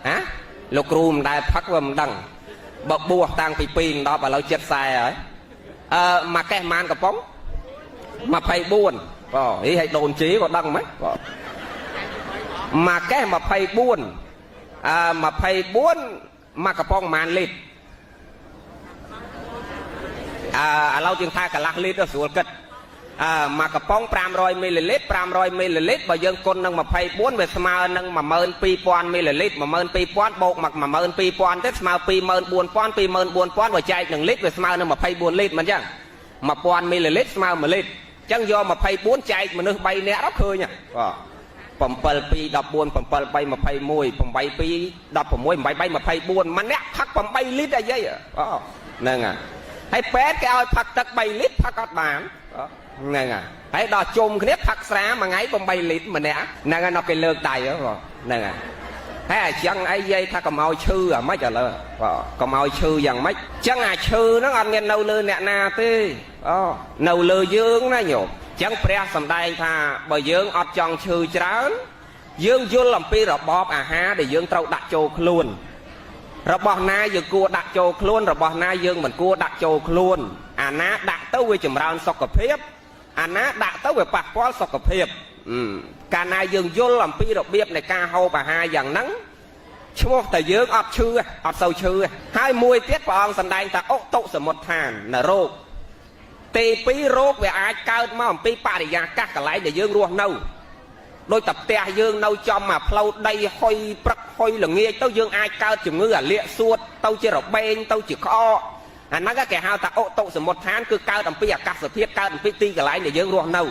hả lục rùm đại phật vầm đằng bậc bùa tăng pin đó bà lâu chết sai rồi mà cái man cái bóng mà phải buồn ý hay đồn chí có đăng mấy mà cái mà phải buồn mà cái bóng man lít lâu chừng thay cả lạc lít đó xuống kịch mà cái bóng 500 ml bà dân con nâng mà phải buồn về smart nâng mà mơn pi pon ml mà mơn pi pon bột mà mơn pi pon tết smart pi mơn buồn pon pi mơn buồn pon và chạy nâng lít về smart nâng mà phải buồn lít mà chăng mà pon ml mà ml chẳng do mà phay 4 chạy mà nước bay nè đó khơi nha phẩm bờ pi đập buồn phẩm bờ bay mà phay mùi phẩm bay pi đập phẩm mùi bay bay mà phay buồn mà nè thắc phẩm bay lít là dây nè à hay pet cái ao thắc tắc bay lít thắc cọt bàn nè à hãy đò chôm cái nếp thắc xá mà ngay phẩm bay lít mà nè nó cái lược đầy đó nè à hay chẳng ai dây thắc cầm ao chư à mấy giờ lơ cầm ao chư dần mấy chẳng chư nó ăn miên nâu lơ nè na tê nâu lơ dương nó nhổ chẳng pre sầm đai tha bởi dương ọt chọn chư chán dương vô làm pi rồi bóp ha để dương trâu đặt châu luôn rồi bóp na dương cua đặt châu luôn rồi bóp na dương mình cua đặt châu luôn ná đặt tấu về chùm rau sọc cà phê ná đặt tấu về bạc quá sọc cà phê cả na dương vô làm pi rồi biết này ca hô ha dần nắng chúa tại dương ọt chư ọt sâu chư hai mùi tiết của ông sầm đai ta ốc tụ sầm một thàn là rô tì pi rốt về ai cao mà pi pa để ra các cái lái để dương luôn nâu đôi tập te dương nâu cho mà flow đây hôi prắc hôi là nghe tao dương ai cao chừng ngư à liệ suốt tao chỉ rồi bên tao chỉ kho nó cái kẻ hao ta ô tô một tháng cứ cao đầm pi à các sự thiết cao đầm pi ti cái lái để dương luôn nâu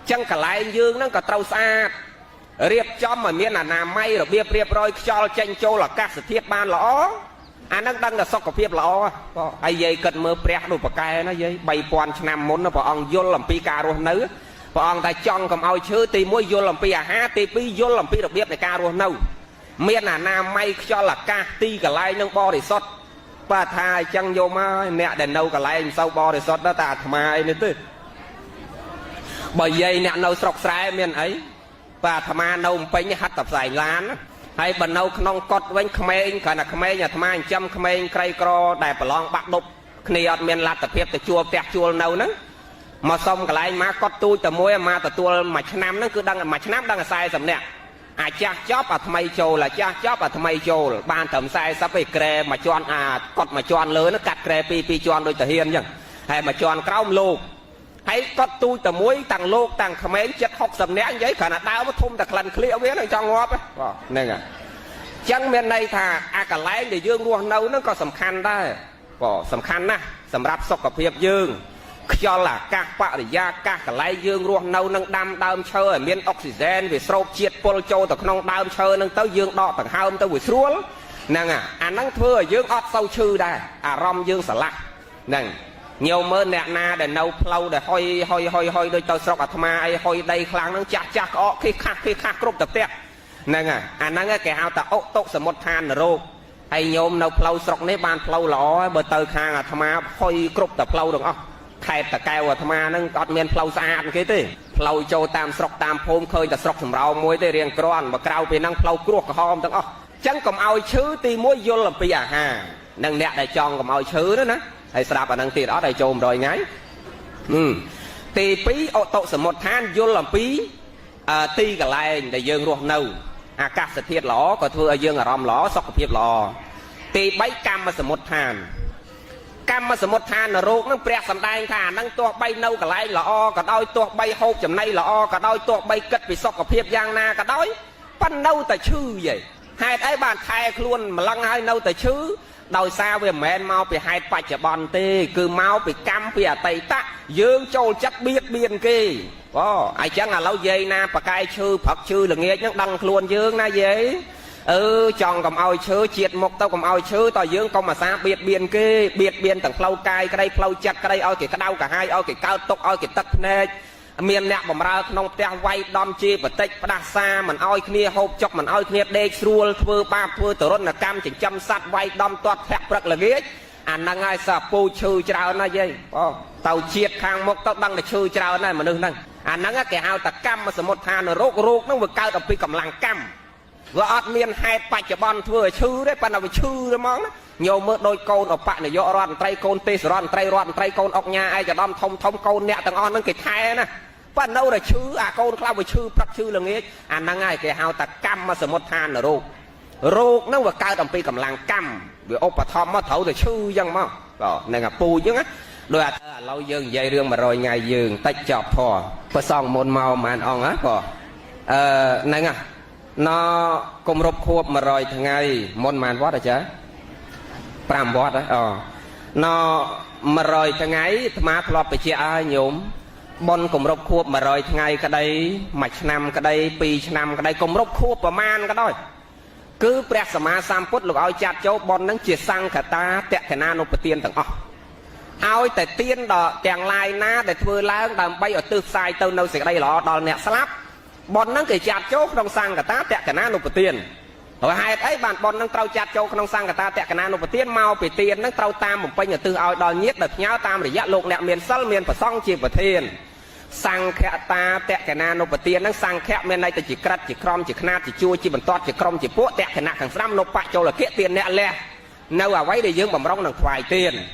chân cái lái dương nó có trâu xa riệp cho mà miễn là làm may rồi biệp rồi cho tranh châu là các sự thiết ban lõ nó đang là sọc phiệp lõ ai dây cần mơ pre đồ bạc cái nó dây bay quan năm món nó bỏ ông vô làm pi cà luôn nữ bỏ ông ta chọn cầm ao chứa tì muối vô làm pi ha tì pi vô làm pi được biết này ca luôn nâu miễn là nam may cho là ca ti cả lai nâng bo để sót ba thai chăng vô mà mẹ đèn nâu cả lai sau bo để sót đó ta tham ai nữa tư bởi dây nè nâu sọc sai miền ấy và tham ai nâu bánh hắt tập giải lán hay bần nâu non cọt với khmer cả là khmer nhà tham ai chăm khmer cây cro đại bờ long bạc đục khi ở miền lạt tập hiệp từ chùa tẹt chùa nâu nữa mà xong cái lại má cọt tôi từ môi mà từ tua mà năm nó cứ đang mà năm đang sai sầm nè cha chóp à thay châu là cha chóp à thay châu ban thầm sai sắp về kre mà chọn cọt mà chọn lớn nó cắt kre pi chọn đôi tờ hiền chẳng hay mà chọn cao lô hay cọt tôi từ môi tàng lô tàng khmer chất học sầm nè giấy khả là đau nó thum đặc lần clear biết ở trong ngóp ấy nên à chẳng miền này thà cả lái để dương luôn nâu nó có sầm khăn đây sầm khăn nè sầm ráp sọc cà phê dương cho là các bạn để ra các cái lái dương luôn nâu nâng đam đam chơi ở miền oxygen về sâu chiết pol châu từ nông đam chơi nâng tới dương đỏ tầng hai tới buổi xuống nè nâng thưa dương ót sâu chư đây rom dương sả lạc nè nhiều mơ nè na để nâu lâu để hoi đôi tàu sọc tham ai hoi đây khang nâng chặt khi khác cướp tập tẹt nè nâng cái hao ta ốc tốc sầm một than rồi hay nhôm nâu lâu sọc nếp ban lâu lỏ bờ tơ khang tham ai hoi cướp tập lâu được không khai ta kêu tham ai nâng cọt miền lâu xa cái thế lâu châu tam sọc tam phôm khơi ta sọc sầm rau muối thế riêng cron mà cào về năng lâu cướp cả hômទាំងអស់chẳng còn ao chữ ti muối vô làm pi ha nâng nẹt để chọn còn ao chữ đó nè hay sạp ở năng tiền đó đây chôm rồi ngay ti pí ô tô sầm một than vô làm pi ti cả lại để dương ruột nâu các sự thiết lõ có thưa dương ở rom lõ sọc phiệp lò ti bấy cam mà sầm một than cam mà sầm một than là rốt nó pre sầm đai thà năng tua bay nâu cả lại lõ cả đôi tua bay hộp chấm nay lõ cả đôi tua bay cất vì sọc phiệp giang na cả đôi pan nâu tại chư vậy hai cái bàn thay luôn mà lăng hai nâu tại chư đôi sao về mẹ mau bị hai bạch chả bòn tê cứ mau bị cam bị tây ta dương châu chắc biết biên kì ai chẳng là lâu dây na bà cai chư phật chư là nghe nhắc đăng luôn dương na vậy chọn cầm ao chư triệt một tao cầm ao chư tao dương công mà xa biệt biên kì biệt biên tầng flow cai cái đây flow chặt cái đây ôi cái đau cả hai ôi cái cao tốc ôi cái tật nè miền nẹt bầm ra nông te quay đom chi và tách đa xa mình oi kia hộp chọc mình oi kia đê xuôi thưa ba thưa từ rốt là cam chỉ chăm sát quay đom toát thẹt rất là ghét năng ai sa pu chư trao na dây tàu chiết khang mốc tao đăng là chư trao này mà nương năng năng cái hao ta cam mà sớm một than nó rốt nó vừa cao tập pi cầm làng cam và ọt miền hai bạch chả bon thưa chư đấy pan nào bị chư đó món nhiều mưa đôi câu ở bạn này do ron tray côn tê ron tray côn ốc nhà ai chả đom thông côn nẹt tầng on nó cái thai nè bạn đâu là chư câu lao với chư bắt chư là nghe năng ai cái hao ta cam mà sớm một than là rốt nó vừa cao tập pi cầm làng cam vì ốp thom mà thấu thì chư dân mà này là pu chứ á đôi lâu dương dây rương mà rồi ngày dương tách chọp thò và xong một màu màn on á này nè nó cùng rộp khuộp mà rồi thằng ngày môn màn vót rồi chứ pram vót đấy nó mà rồi thằng ấy mà thọp bị chia nhổm bon cùng rốc khuộc mà rồi thằng ấy cái đây mạch năm cái đây pi năm cái đây cùng rốc khuộc và man cái đó cứ press sama sam put lục ao chặt chỗ bon nắng chia sang cả ta tẹt cái na nộp tiền thằng aoแต่tiên đó càng lai na để vừa lá đầm bay ở từ sai từ đâu sẽ đây lọ đòn nẹt slap bon nắng cái chặt chỗ trong sang cả ta tẹt cái na nộp tiền rồi hai ấy bạn bon nắng trâu chặt chỗ trong sang cả ta tẹt cái na nộp tiền mau bị tiền nắng trâu tam một bay ở từ ao đòn nhiệt đợt nháo tam để dắt lục nẹt miền sal miền phải song chìm vào thiên sang khẽ ta tẹt cái na nộp tiền nắng sang khẽ miền này chỉ cắt chỉ crom chỉ khna chỉ chua chỉ bẩn toát chỉ crom chỉ pua tẹt cái na thằng sam nộp bạc chỗ là kia tiền nẹt lẹ nâu à váy để dương bầm rong đằng khoai tiền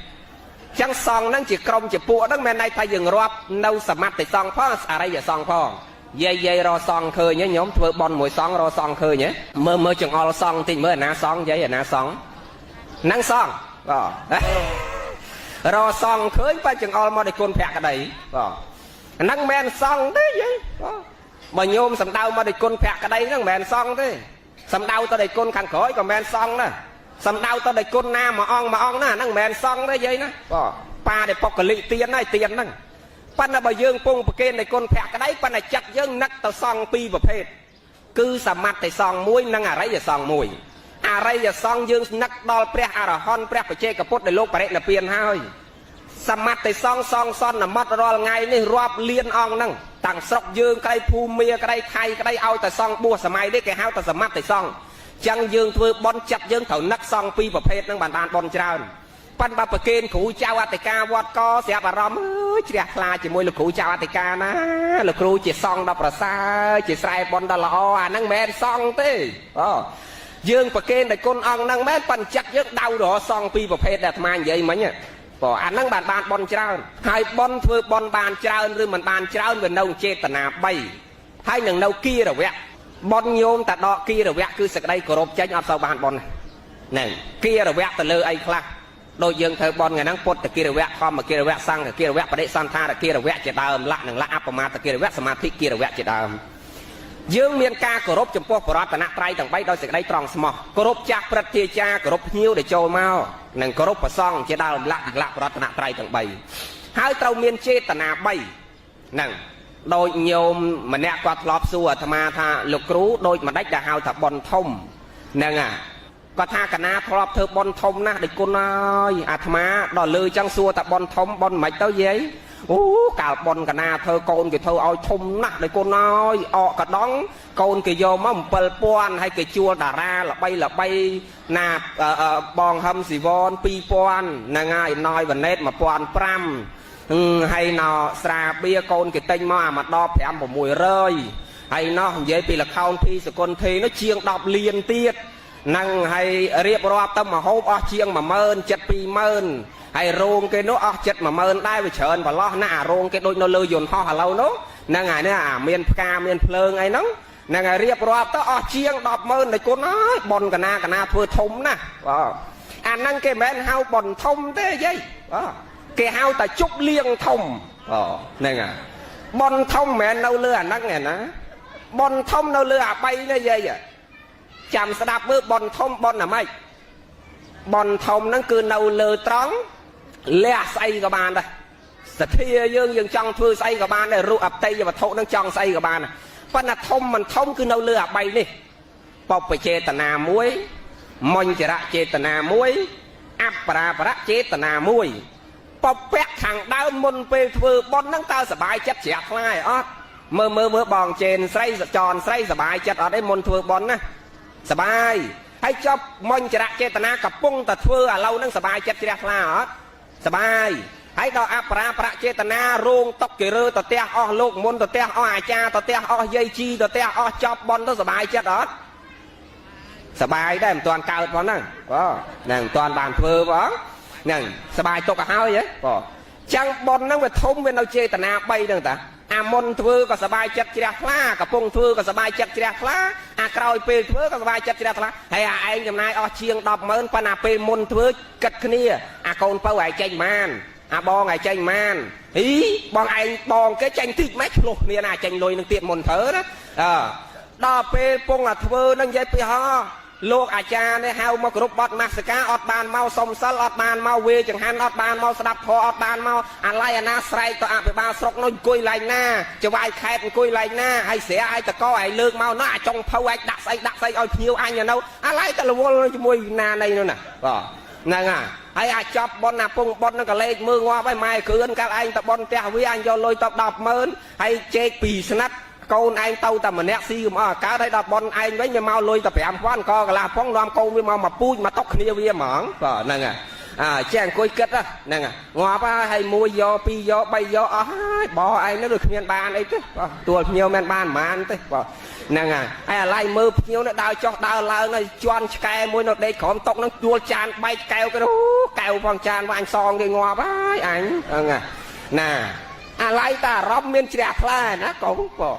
chẳng song năng chỉ crom chỉ pua đằng miền này ta dừng rọp nâu sầm mặt để song phó à đây giờ song phó dây ro song khơi nhé nhóm thưa bon mùi song ro song khơi nhé mơ chừng all song thì mới na song giấy na song năng song ro song khơi phải chừng all mà để côn phẹt cái đấy năng men song thế vậy mà nhôm sầm đau mà để côn phẹt cái đấy năng men song thế sầm đau tao để côn khăn khói còn men song nè sầm đau tao để côn na mà on nè năng men song thế vậy nè pa để bọc cái lị tiền này tiền năngปันน่ะบ่យើងពងប្រកេនในคนแพะក្តីប៉ុន្តែចិត្តយើងនឹកទៅសងពីរប្រភេទគឺសមត្ថតែសងមួយនិងអរិយសងមួយអរិយសងយើងនឹកដល់ព្រះអរហន្តព្រះបច្ចេកពុទ្ធដែលលោកបរិនិព្វានហើយសមត្ថតែសងសន្មត់រាល់ថ្ងៃនេះរាប់លានអង្គហ្នឹងតាំងស្រុកយើងក្តីភូមិក្តីខៃក្តីឲ្យតែសងបួសសម័យនេះគេហៅតែសមត្ថតែសងចឹងយើងធ្វើបន់ចិត្តយើងត្រូវនឹកសងពីរប្រភេទហ្នឹងបានបន់ច្រើនប៉ុន្តែប្រកេនគ្រូចៅអធិការវត្តកស្រាប់អារម្មណ៍អើយជ្រះថ្លាជាមួយលោកគ្រូចៅអធិការណាលោកគ្រូជាសង្ឃដល់ប្រសើរជាស្រែបន់ដល់ល្អអាហ្នឹងមិនមែនសង្ឃទេយើងប្រកេនតែគុណអង្គហ្នឹងមែនប៉ុន្តែចិត្តយើងដៅរហសង្ឃពីរប្រភេទដែលអាត្មានិយាយមិញអាហ្នឹងបានបន់ច្រើនហើយបន់ធ្វើបន់បានច្រើនឬមិនបានច្រើនវានៅចេតនា3ហើយនឹងនៅគិរវៈបន់ញោមតែដកគិរវៈគឺសក្តីគោរពចេញអត់សូវបានបន់ហ្នឹងគិរវៈទៅលើអីខ្លះដោយយើងធ្វើបន់ថ្ងៃហ្នឹងពុទ្ធគិរវៈធម្មគិរវៈសង្ឃគិរវៈបដិសន្ធារគិរវៈជាដើមលក្ខនឹងលក្ខអបមាទគិរវៈសមាធិគិរវៈជាដើមយើងមានការគោរពចំពោះបរតនត្រ័យទាំង3ដោយសេចក្តីត្រង់ស្មោះគោរពចាស់ព្រឹទ្ធាចារ្យគោរពភ្ញៀវដែលចូលមកនិងគោរពព្រះសង្ឃជាដើមលក្ខបរតនត្រ័យទាំង3ហើយត្រូវមានចេតនា3ហ្នឹងដោយញោមម្នាក់គាត់ធ្លាប់សួរអាត្មាថាលោកគ្រូដូចម្ដេចដែលហៅថាបន់ធំហ្នឹងគាត់ថាកណាធ្លាប់ធ្វើបន់ធំណាស់ដូចគុណហើយអាត្មាដល់លើចឹងសួរតែបន់ធំបន់មិនទៅយាយអូកាលបន់កណាធ្វើកូនគេធ្វើឲ្យធំណាស់ដូចគុណហើយអកកដងកូនគេយកមក7000ហើយគេជួលតារាល្បីណាបងហឹមស៊ីវន2000ហ្នឹងហើយណយវណេត1500ហើយណោស្រាបៀកូនគេទិញមកអាមកដប5 600ហើយណោះនិយាយពីលខោនភីសកុនធីនោះជាង10លានទៀតនឹងហើយរៀបរាប់ទៅមកហូបអស់ជាង10000 7-20000ហើយរោងគេនោះអស់7-10000ដែរវាច្រើនប្រឡោះណាអារោងគេដូចនៅលើយន្តហោះឥឡូវនោះហ្នឹងហើយនេះអាមានផ្កាមានភ្លើងអីហ្នឹងហ្នឹងហើយរៀបរាប់ទៅអស់ជាង100000ដូចគុណអើយប៉ុនកណាធ្វើធំណាអាហ្នឹងគេមិនមែនហៅប៉ុនធំទេយាយគេហៅតែជប់លៀងធំហ្នឹងហើយប៉ុនធំមិនមែននៅលើអាហ្នឹងឯណាប៉ុនធំនៅលើអា3នេះយាយចាំស្ដាប់មើលបនធំបនណាម៉េចបនធំហ្នឹងគឺនៅលើត្រង់លះស្អីក៏បានដែរសទ្ធាយើងចង់ធ្វើស្អីក៏បានដែររូបអបតីយវត្ថុហ្នឹងចង់ស្អីក៏បានប៉ុន្តែធំមិនធំគឺនៅលើអា3នេះបបចេតនា1មញ្ចរៈចេតនា1អបរាបរៈចេតនា1បពៈខាងដើមមុនពេលធ្វើបនហ្នឹងតើសบายចិត្តជ្រះថ្លាអត់មើលបងចេនស្រីចនស្រីសบายចិត្តអត់ទេមុនធ្វើបនណាសបាយហើយចប់មញ្ចរៈចេតនាកំពុងតែធ្វើឥឡូវហ្នឹងសបាយចិត្តជ្រះថ្លាអត់សបាយហើយដល់អបរាប្រចេតនារោងតុកគេរើទៅផ្ទះអស់លោកមុនទៅផ្ទះអស់អាចារ្យទៅផ្ទះអស់យាយជីទៅផ្ទះអស់ចប់បនទៅសបាយចិត្តអត់សបាយដែរមិនទាន់កើតផងហ្នឹងហ្នឹងមិនទាន់បានធ្វើផងហ្នឹងសបាយទុកឲ្យហើយចឹងបនហ្នឹងវាធំវានៅចេតនា3ហ្នឹងតាអាមុនធ្វើក៏សบายចិត្តជ្រះថ្លាកំពុងធ្វើក៏សบายចិត្តជ្រះថ្លាអាក្រោយពេលធ្វើក៏សบายចិត្តជ្រះថ្លាហើយអាឯងចំណាយអស់ជាង100000ប៉ុន្តែពេលមុនធ្វើគិតគ្នាអាកូនពៅឯងចេញម៉ានអាបងឯងចេញម៉ានបងឯងបងគេចេញតិចម៉េចឆ្លោះគ្នាណាចេញលុយនឹងទៀតមុនធ្វើណាដល់ពេលពងអាធ្វើនឹងនិយាយពីហោ លោកអាចារ្យនេះហៅមកគ្រប់បត់មាសការអត់បានមកសុំសិលអត់បានមកវេចង្ហាន់អត់បានមកស្ដាប់ធម៌អត់បានមកអាឡ័យអាណាស្រែកទៅអភិបាលស្រុកនោះអង្គុយឡែងណាចវាយខេតអង្គុយឡែងណាហើយស្រាឲ្យតកឲ្យលើកមកនោះអាចុងភៅឲ្យដាក់ស្អីឲ្យភ្ញៀវអញនៅអាឡ័យទៅរវល់ជាមួយណានៃនោះណាបាទហ្នឹងហើយអាចចប់ប៉ុនណាពងប៉ុននឹងក៏លេខមើងងាប់ហើយម៉ែគ្រឿនកាលឯងតប៉ុនផ្ទះវាអញយកលុយទៅ 100000 ហើយជែក2ស្និតកូនឯងទៅតែម្នាក់ស៊ីកំអត់កើតហើយដល់ប៉ុនឯងវិញវាមកលុយតែ 5000 ក៏កន្លះផងនាំកូនវាមកពូជមកតុកគ្នាវាហ្មងបាទហ្នឹងចេះអង្គុយគិតហ្នឹងងាប់ហើយ1យក2យក3យកអស់ហើយបោះឯងនោះដូចគ្មានបានអីទេបាទទួលភ្ញៀវមិនបានប៉ុន្មានទេបាទហ្នឹងហើយអាឡ័យមើលភ្ញៀវនោះដើរចុះដើរឡើងហើយជន់ឆ្កែមួយនៅដេកក្រោមតុកហ្នឹងទួលចានបែកកែវទៅកែវផងចានវាញ់សងគេងាប់ហើយអញហ្នឹងណាអាឡ័យតែអារម្មណ៍មានជ្រះថ្លាណាកូនបង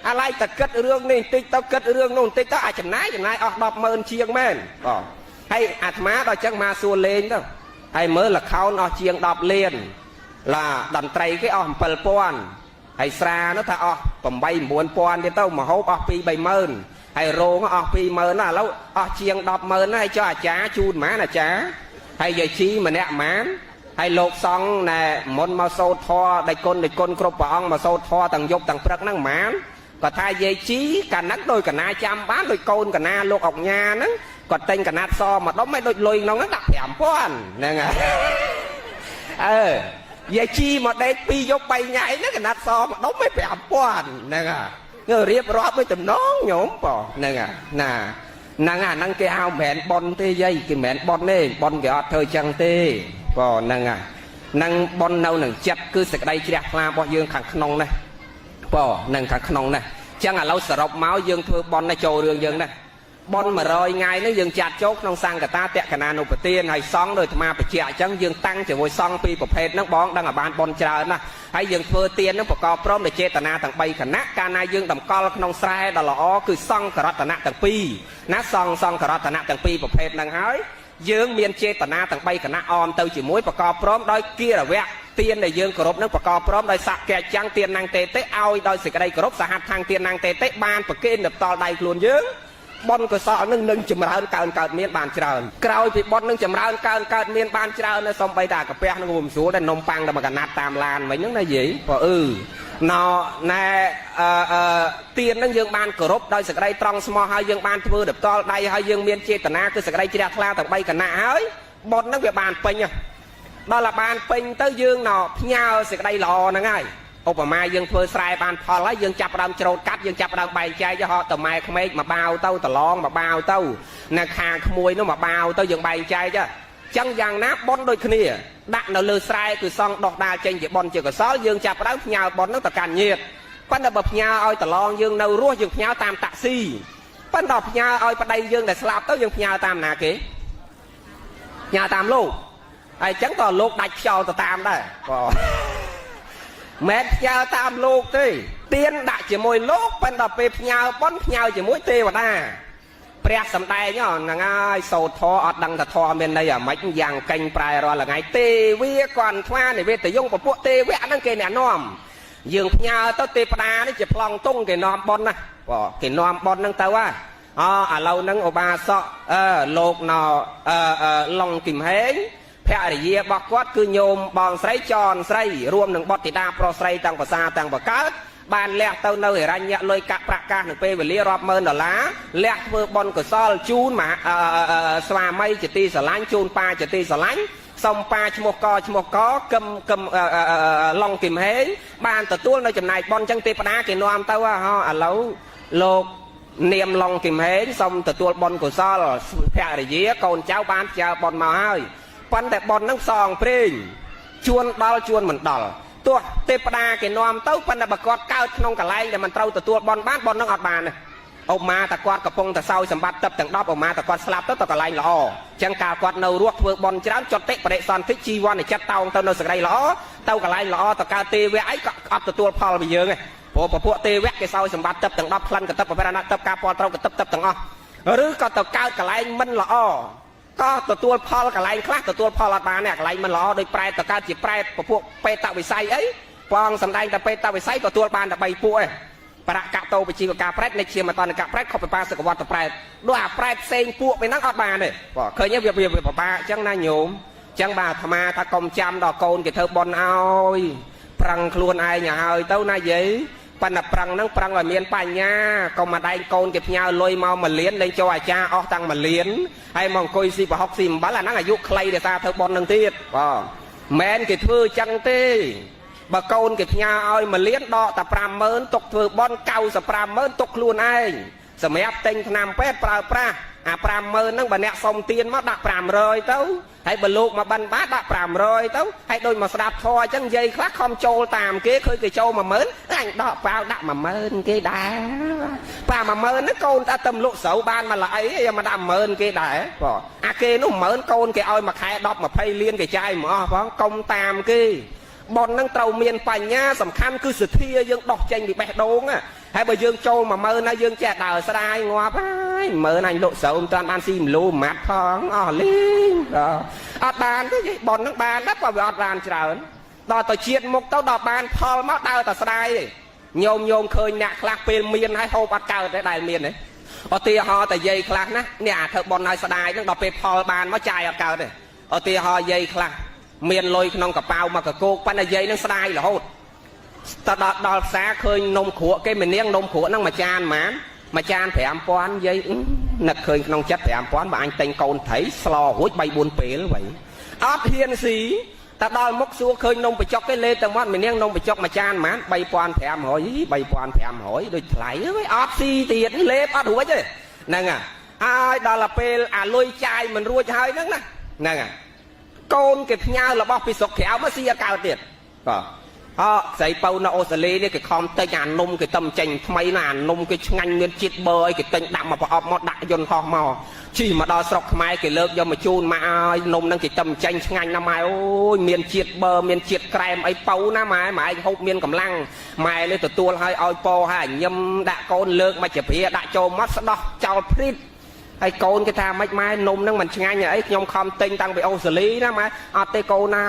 អាឡ័យតែគិតរឿងនេះបន្តិចទៅគិតរឿងនោះបន្តិចទៅអាចចំណាយអស់ 100000 ជាងមែនបងហើយអាត្មាដល់ចឹងមកសួរលេងទៅហើយមើលល្ខោនអស់ជាង10 លានឡាតន្ត្រីគេអស់ 7000 ហើយស្រានោះថាអស់ 8-9000 ទៀតទៅមហូបអស់ 2-30000 ហើយរោងអស់ 20000 ណាឥឡូវអស់ជាង 100000 ហើយចុះអាចារ្យជូនប៉ុន្មានអាចារ្យហើយយាយជីម្នាក់ប៉ុន្មានហើយលោកសង្ឃណែមុនមកសូត្រធម៌ដេចគុណគ្រប់ព្រះអង្គមកសូត្រធម៌ទាំងយប់ទាំងព្រឹកហ្នឹងប៉ុន្មានគាត់ថាយាយជីកាលហ្នឹងដោយកណាចាំបានដោយកូនកណាលោកអុកញ៉ាហ្នឹងគាត់តែងកណាត់សម្ដុំឲ្យដូចលុយក្នុងហ្នឹងដាក់ 5000 ហ្នឹងហើយយាយជីមកដេក2យប់3ញ៉ៃហ្នឹងកណាត់សម្ដុំឲ្យ 5000 ហ្នឹងហើយរៀបរាប់ដូចតំណងញោមប៉ហ្នឹងណាហ្នឹងគេហៅមិនមែនប៉ុនទេយាយគេមិនមែនប៉ុនទេប៉ុនគេអត់ធ្វើចឹងទេប៉ហ្នឹងហ្នឹងប៉ុននៅនឹងចិត្តគឺសេចក្តីជ្រះថ្លារបស់យើងខាងក្នុងណាប៉ហ្នឹងខាងក្នុងណាចឹងឥឡូវសរុបមកយើងធ្វើប៉ុនចូលរឿងយើងណាប៉ុន100ថ្ងៃនេះយើងចាត់ចូលក្នុងសង្កតាតក្កណានុបទានហើយសង្ឃដោយអាត្មាបញ្ជាក់អញ្ចឹងយើងតាំងជាមួយសង្ឃពីរប្រភេទហ្នឹងបងដឹងឲ្យបានប៉ុនច្រើនណាស់ហើយយើងធ្វើទានហ្នឹងប្រកបព្រមដោយចេតនាទាំង3គណៈកាលណាយើងតម្កល់ក្នុងស្រែដ៏ល្អគឺសង្ឃរតនៈទាំងពីរណាសង្ឃរតនៈទាំងពីរប្រភេទហ្នឹងហើយយើងមានចេតនាទាំង3គណៈអមទៅជាមួយប្រកបព្រមដោយគិរវៈទានដែលយើងគោរពនឹងប្រកបព្រមដោយសក្កិចាំងទានណាំងតេតិឲ្យដោយសេចក្តីគោរពសហត្ថាំងទានណាំងតេតិបានប្រគេនទៅដល់ដៃខ្លួនយើងបុណ្យកុសលនឹងចម្រើនកើតមានបានច្រើនក្រោយពីបុណ្យនឹងចម្រើនកើតមានបានច្រើននៅសំបីតាកាពះនឹងមិនស្រួលតែនំប៉័ងតែមកកណាត់តាមឡានវិញហ្នឹងណាយាយព្រោះណែទាននឹងយើងបានគោរពដោយសេចក្តីត្រង់ស្មោះហើយយើងបានធ្វើដល់ផ្ទាល់ដៃហើយយើងមានចេតនាគឺសេចក្តីជ្រះថ្លាទាំង3គណៈហើយបុណ្យនឹងវាបានពេញដល់តែបានពេញទៅយើងផ្ញើសេចក្តីល្អហ្នឹងហើយឧបមាយើងធ្វើស្រែបានផលហើយយើងចាប់ដើមច្រូតកាត់យើងចាប់ដើមបែងចែកទៅហត់តម៉ែក្មេកមកបាវទៅតឡងមកបាវទៅនៅខាងក្មួយនោះមកបាវទៅយើងបែងចែកចឹងយ៉ាងណាប៉ុនដូចគ្នាដាក់នៅលើស្រែគឺសង់ដោះដាលចេញជាប៉ុនជាកសលយើងចាប់ដើមផ្ញើប៉ុននោះទៅកាន់ញាតិប៉ុន្តែបើផ្ញើឲ្យតឡងយើងនៅរស់យើងផ្ញើតាមតាក់ស៊ីប៉ុន្តែផ្ញើឲ្យប្តីយើងដែលស្លាប់ទៅយើងផ្ញើតាមណាគេផ្ញើតាមលោកហើយចឹងក៏លោកដាច់ខ្យល់ទៅតាមដែរមិនផ្ញើតាមលោកទេទៀនដាក់ជាមួយលោកប៉ុន្តែពេលផ្ញើប៉ុនផ្ញើជាមួយទេវតាព្រះសម្ដែងហ្នឹងហើយសូត្រធម៌អត់ដឹងថាធម៌មានន័យអាម៉េចយ៉ាងកេញប្រែរាល់ថ្ងៃទេវាគាត់ថ្វានិវេតយងពពួកទេវៈហ្នឹងគេអ្នកនាំយើងផ្ញើទៅទេវតានេះជាប្លង់តុងគេនាំប៉ុនណាគេនាំប៉ុនហ្នឹងទៅហ่าឥឡូវហ្នឹងឧបាសកលោកឡុងគឹមហេងភរិយារបស់គាត់គឺញោមបងស្រីចនស្រីរួមនឹងបុត្រធីតាប្រុសស្រីទាំងភាសាទាំងបកើតបានលះទៅនៅហិរញ្ញៈលុយកាក់ប្រាក់កាសនឹងពេលវេលារាប់ម៉ឺនដុល្លារលះធ្វើបុណ្យកុសលជូនស្វាមីជាទីស្រឡាញ់ជូនប៉ាជាទីស្រឡាញ់សុំប៉ាឈ្មោះកកឹមឡុងគឹមហេងបានទទួលនៅចំណែកបុណ្យចឹងទេវតាគេនាំទៅឥឡូវលោកនាមឡុងគឹមហេងសុំទទួលបុណ្យកុសលភរិយាកូនចៅបានផ្ញើបុណ្យមកហើយប៉ុន្តែប៉ុនហ្នឹងសងព្រេងជួនដល់ជួនមិនដល់ទោះទេវតាគេនាំទៅប៉ុន្តែបើគាត់កើតក្នុងកន្លែងដែលមិនត្រូវទទួលប៉ុនបានប៉ុនហ្នឹងអត់បានទេឧបមាតែគាត់កំពុងតែសោយសម្បត្តិទឹកទាំង10ឧបមាតែគាត់ស្លាប់ទៅកន្លែងល្អអញ្ចឹងកាលគាត់នៅរស់ធ្វើប៉ុនច្រើនចុតតិបរិសន្ធិជីវ័នចិត្តតោងទៅនៅសេចក្តីល្អទៅកន្លែងល្អទៅកើតទេវៈអីក៏អត់ទទួលផលពីយើងទេព្រោះពពួកទេវៈគេសោយសម្បត្តិទឹកទាំង10ក្លិនកទឹកប្រវេណទឹកការពលត្រូវកទឹកទាំងអស់ឬក៏ទៅកើតកន្លែងមិនល្អក៏ទទួលផលកន្លែងខ្លះទទួលផលអត់បានកន្លែងមិនល្អដោយប្រែតកើតជាប្រែពពួកបេតវិស័យអីព្រះអង្គសម្ដែងតែបេតវិស័យទទួលបានតែ3ពួកឯង ประกาศโตไปจีกการแพทย์ในเชียร์มาตอนการแพทย์เขาไปปาสกวัตแพทย์ด้วยแพทย์เซ็งพวกไปนั่งอดบานเลยเคยเนี่ยเวียบป้าจังนายโยมจังบ่าธรรมาตากรมจำดอกโกนกับเธอบอลเอาปรังคลวนไออย่าเอาเต้านายเย้ปันปรังนั่งปรังว่าเมียนปัญญาก็มาได้โกนเก็บยาลอยเมามาเลี้ยนเลยโจอาจารย์ออกตังมาเลี้ยนให้มองคุยสิบหกสิบบ้านละนั่งอายุใครเดี๋ยวตาเธอบอลนั่งทีดแมนกับเธอจังเต้บะโกนเก็บยาเอามาเลี้ยนดอกแต่ปรามเมินตกเธอบอลเก่าสปรามเมินตกคลวนไอสมัยเต็งนำเป็ดปลาปลาปรามเมินนั่งบันเนสมเตียนมาดักปรามรอยเต้าให้บรรลุมาบันบ้าดักปรามรอยเต้าให้โดยมาสดับทอจังยัยคลักคอมโจตามเก๋เคยเกยโจมาเมินอันดอกเปล่าดักมาเมินเก๋ได้ปลามาเมินนั่งโกนตาตำลุเสาบานมาไหลยังมาดับเมินเก๋ได้ป่ะเก๋นุ่มเมินโกนเก๋เอามาแค่ดอกมาไพเลียนเก๋ใจหมอเพราะกงตามเก๋บอลนั่งเต่าเมียนปัญญาสำคัญคือสุดที่ยังดอกเจงดิแบกโดงอ่ะให้บยื่นโจมาเมินนะยื่นแจกดาวสลายงัวไปเมินอันโลเสาตอนบ้านซีมลูมัดทองลิงอดบานก็บอลนั่งบานแล้วก็ไปอดบานเฉลิมต่อต่อเชียดมุกเต้าดอกบานพอมาดาวต่อสลายโยมเคยหนักคลักเป็นเมียนให้โฮปัดเก่าได้ได้เมียนเลยอตีฮอแต่ยัยคลักนะเนี่ยเธอบอลนายสลายต้องดอกไปพอบานมาจ่ายเก่าเลยอตีฮอยัยคลักเมียนลอยขนมกับเปล่ามากระโกกปันยัยนั่งสลายเหรอโหดตลอดดอลแสเคยนมขวดแกเหมือนเนี้ยนมขวดนั่งมาจานหมาจานแผลป้อนยัยนักเคยนองจัดแผลป้อนว่าอันเต็งโกนไถสลอหัวใบบุญเป๋เลยไว้อดเฮียนสีแต่ดอลมกซัวเคยนมไปจอกcái lêแต่ว่าเหมือนเนี้ยนมไปจอกมาจานใบป้อนแผลหอยใบป้อนแผลหอยโดยไหลไว้อดซีเตียดนี่เล็บอดหัวใช่นั่งอ่ะดอลเปลลอยใจมันรัวใจนั่งนะนั่งอ่ะโกนเก็บเงาเราบอกไปสกแขวมาเสียกาวเตียดก็ใส่เปานาโอสเลเนี่ยcáiคอมเตยานนมcái tâm trình mấy nàn nมcái ngành nguyên chiết bơi cái tên đạm mà họ mót đại dân họ mò chỉ mà đo sọc mai cái lớp do mà chun mà nôm năng cái tâm trình ngành năm mai ôi miền chiết bờ miền chiết krem ấy pau na mai mà anh hộp miền cầm lăng mai lên từ tua hai oi po hai nhâm đã con lợn mà chụp hiện đã cho mắt đo chào prít hay con cái ta mấy mai nôm năng mình ngành ấy nhom không tinh tăng bị ô xử lý đó mà tê cô na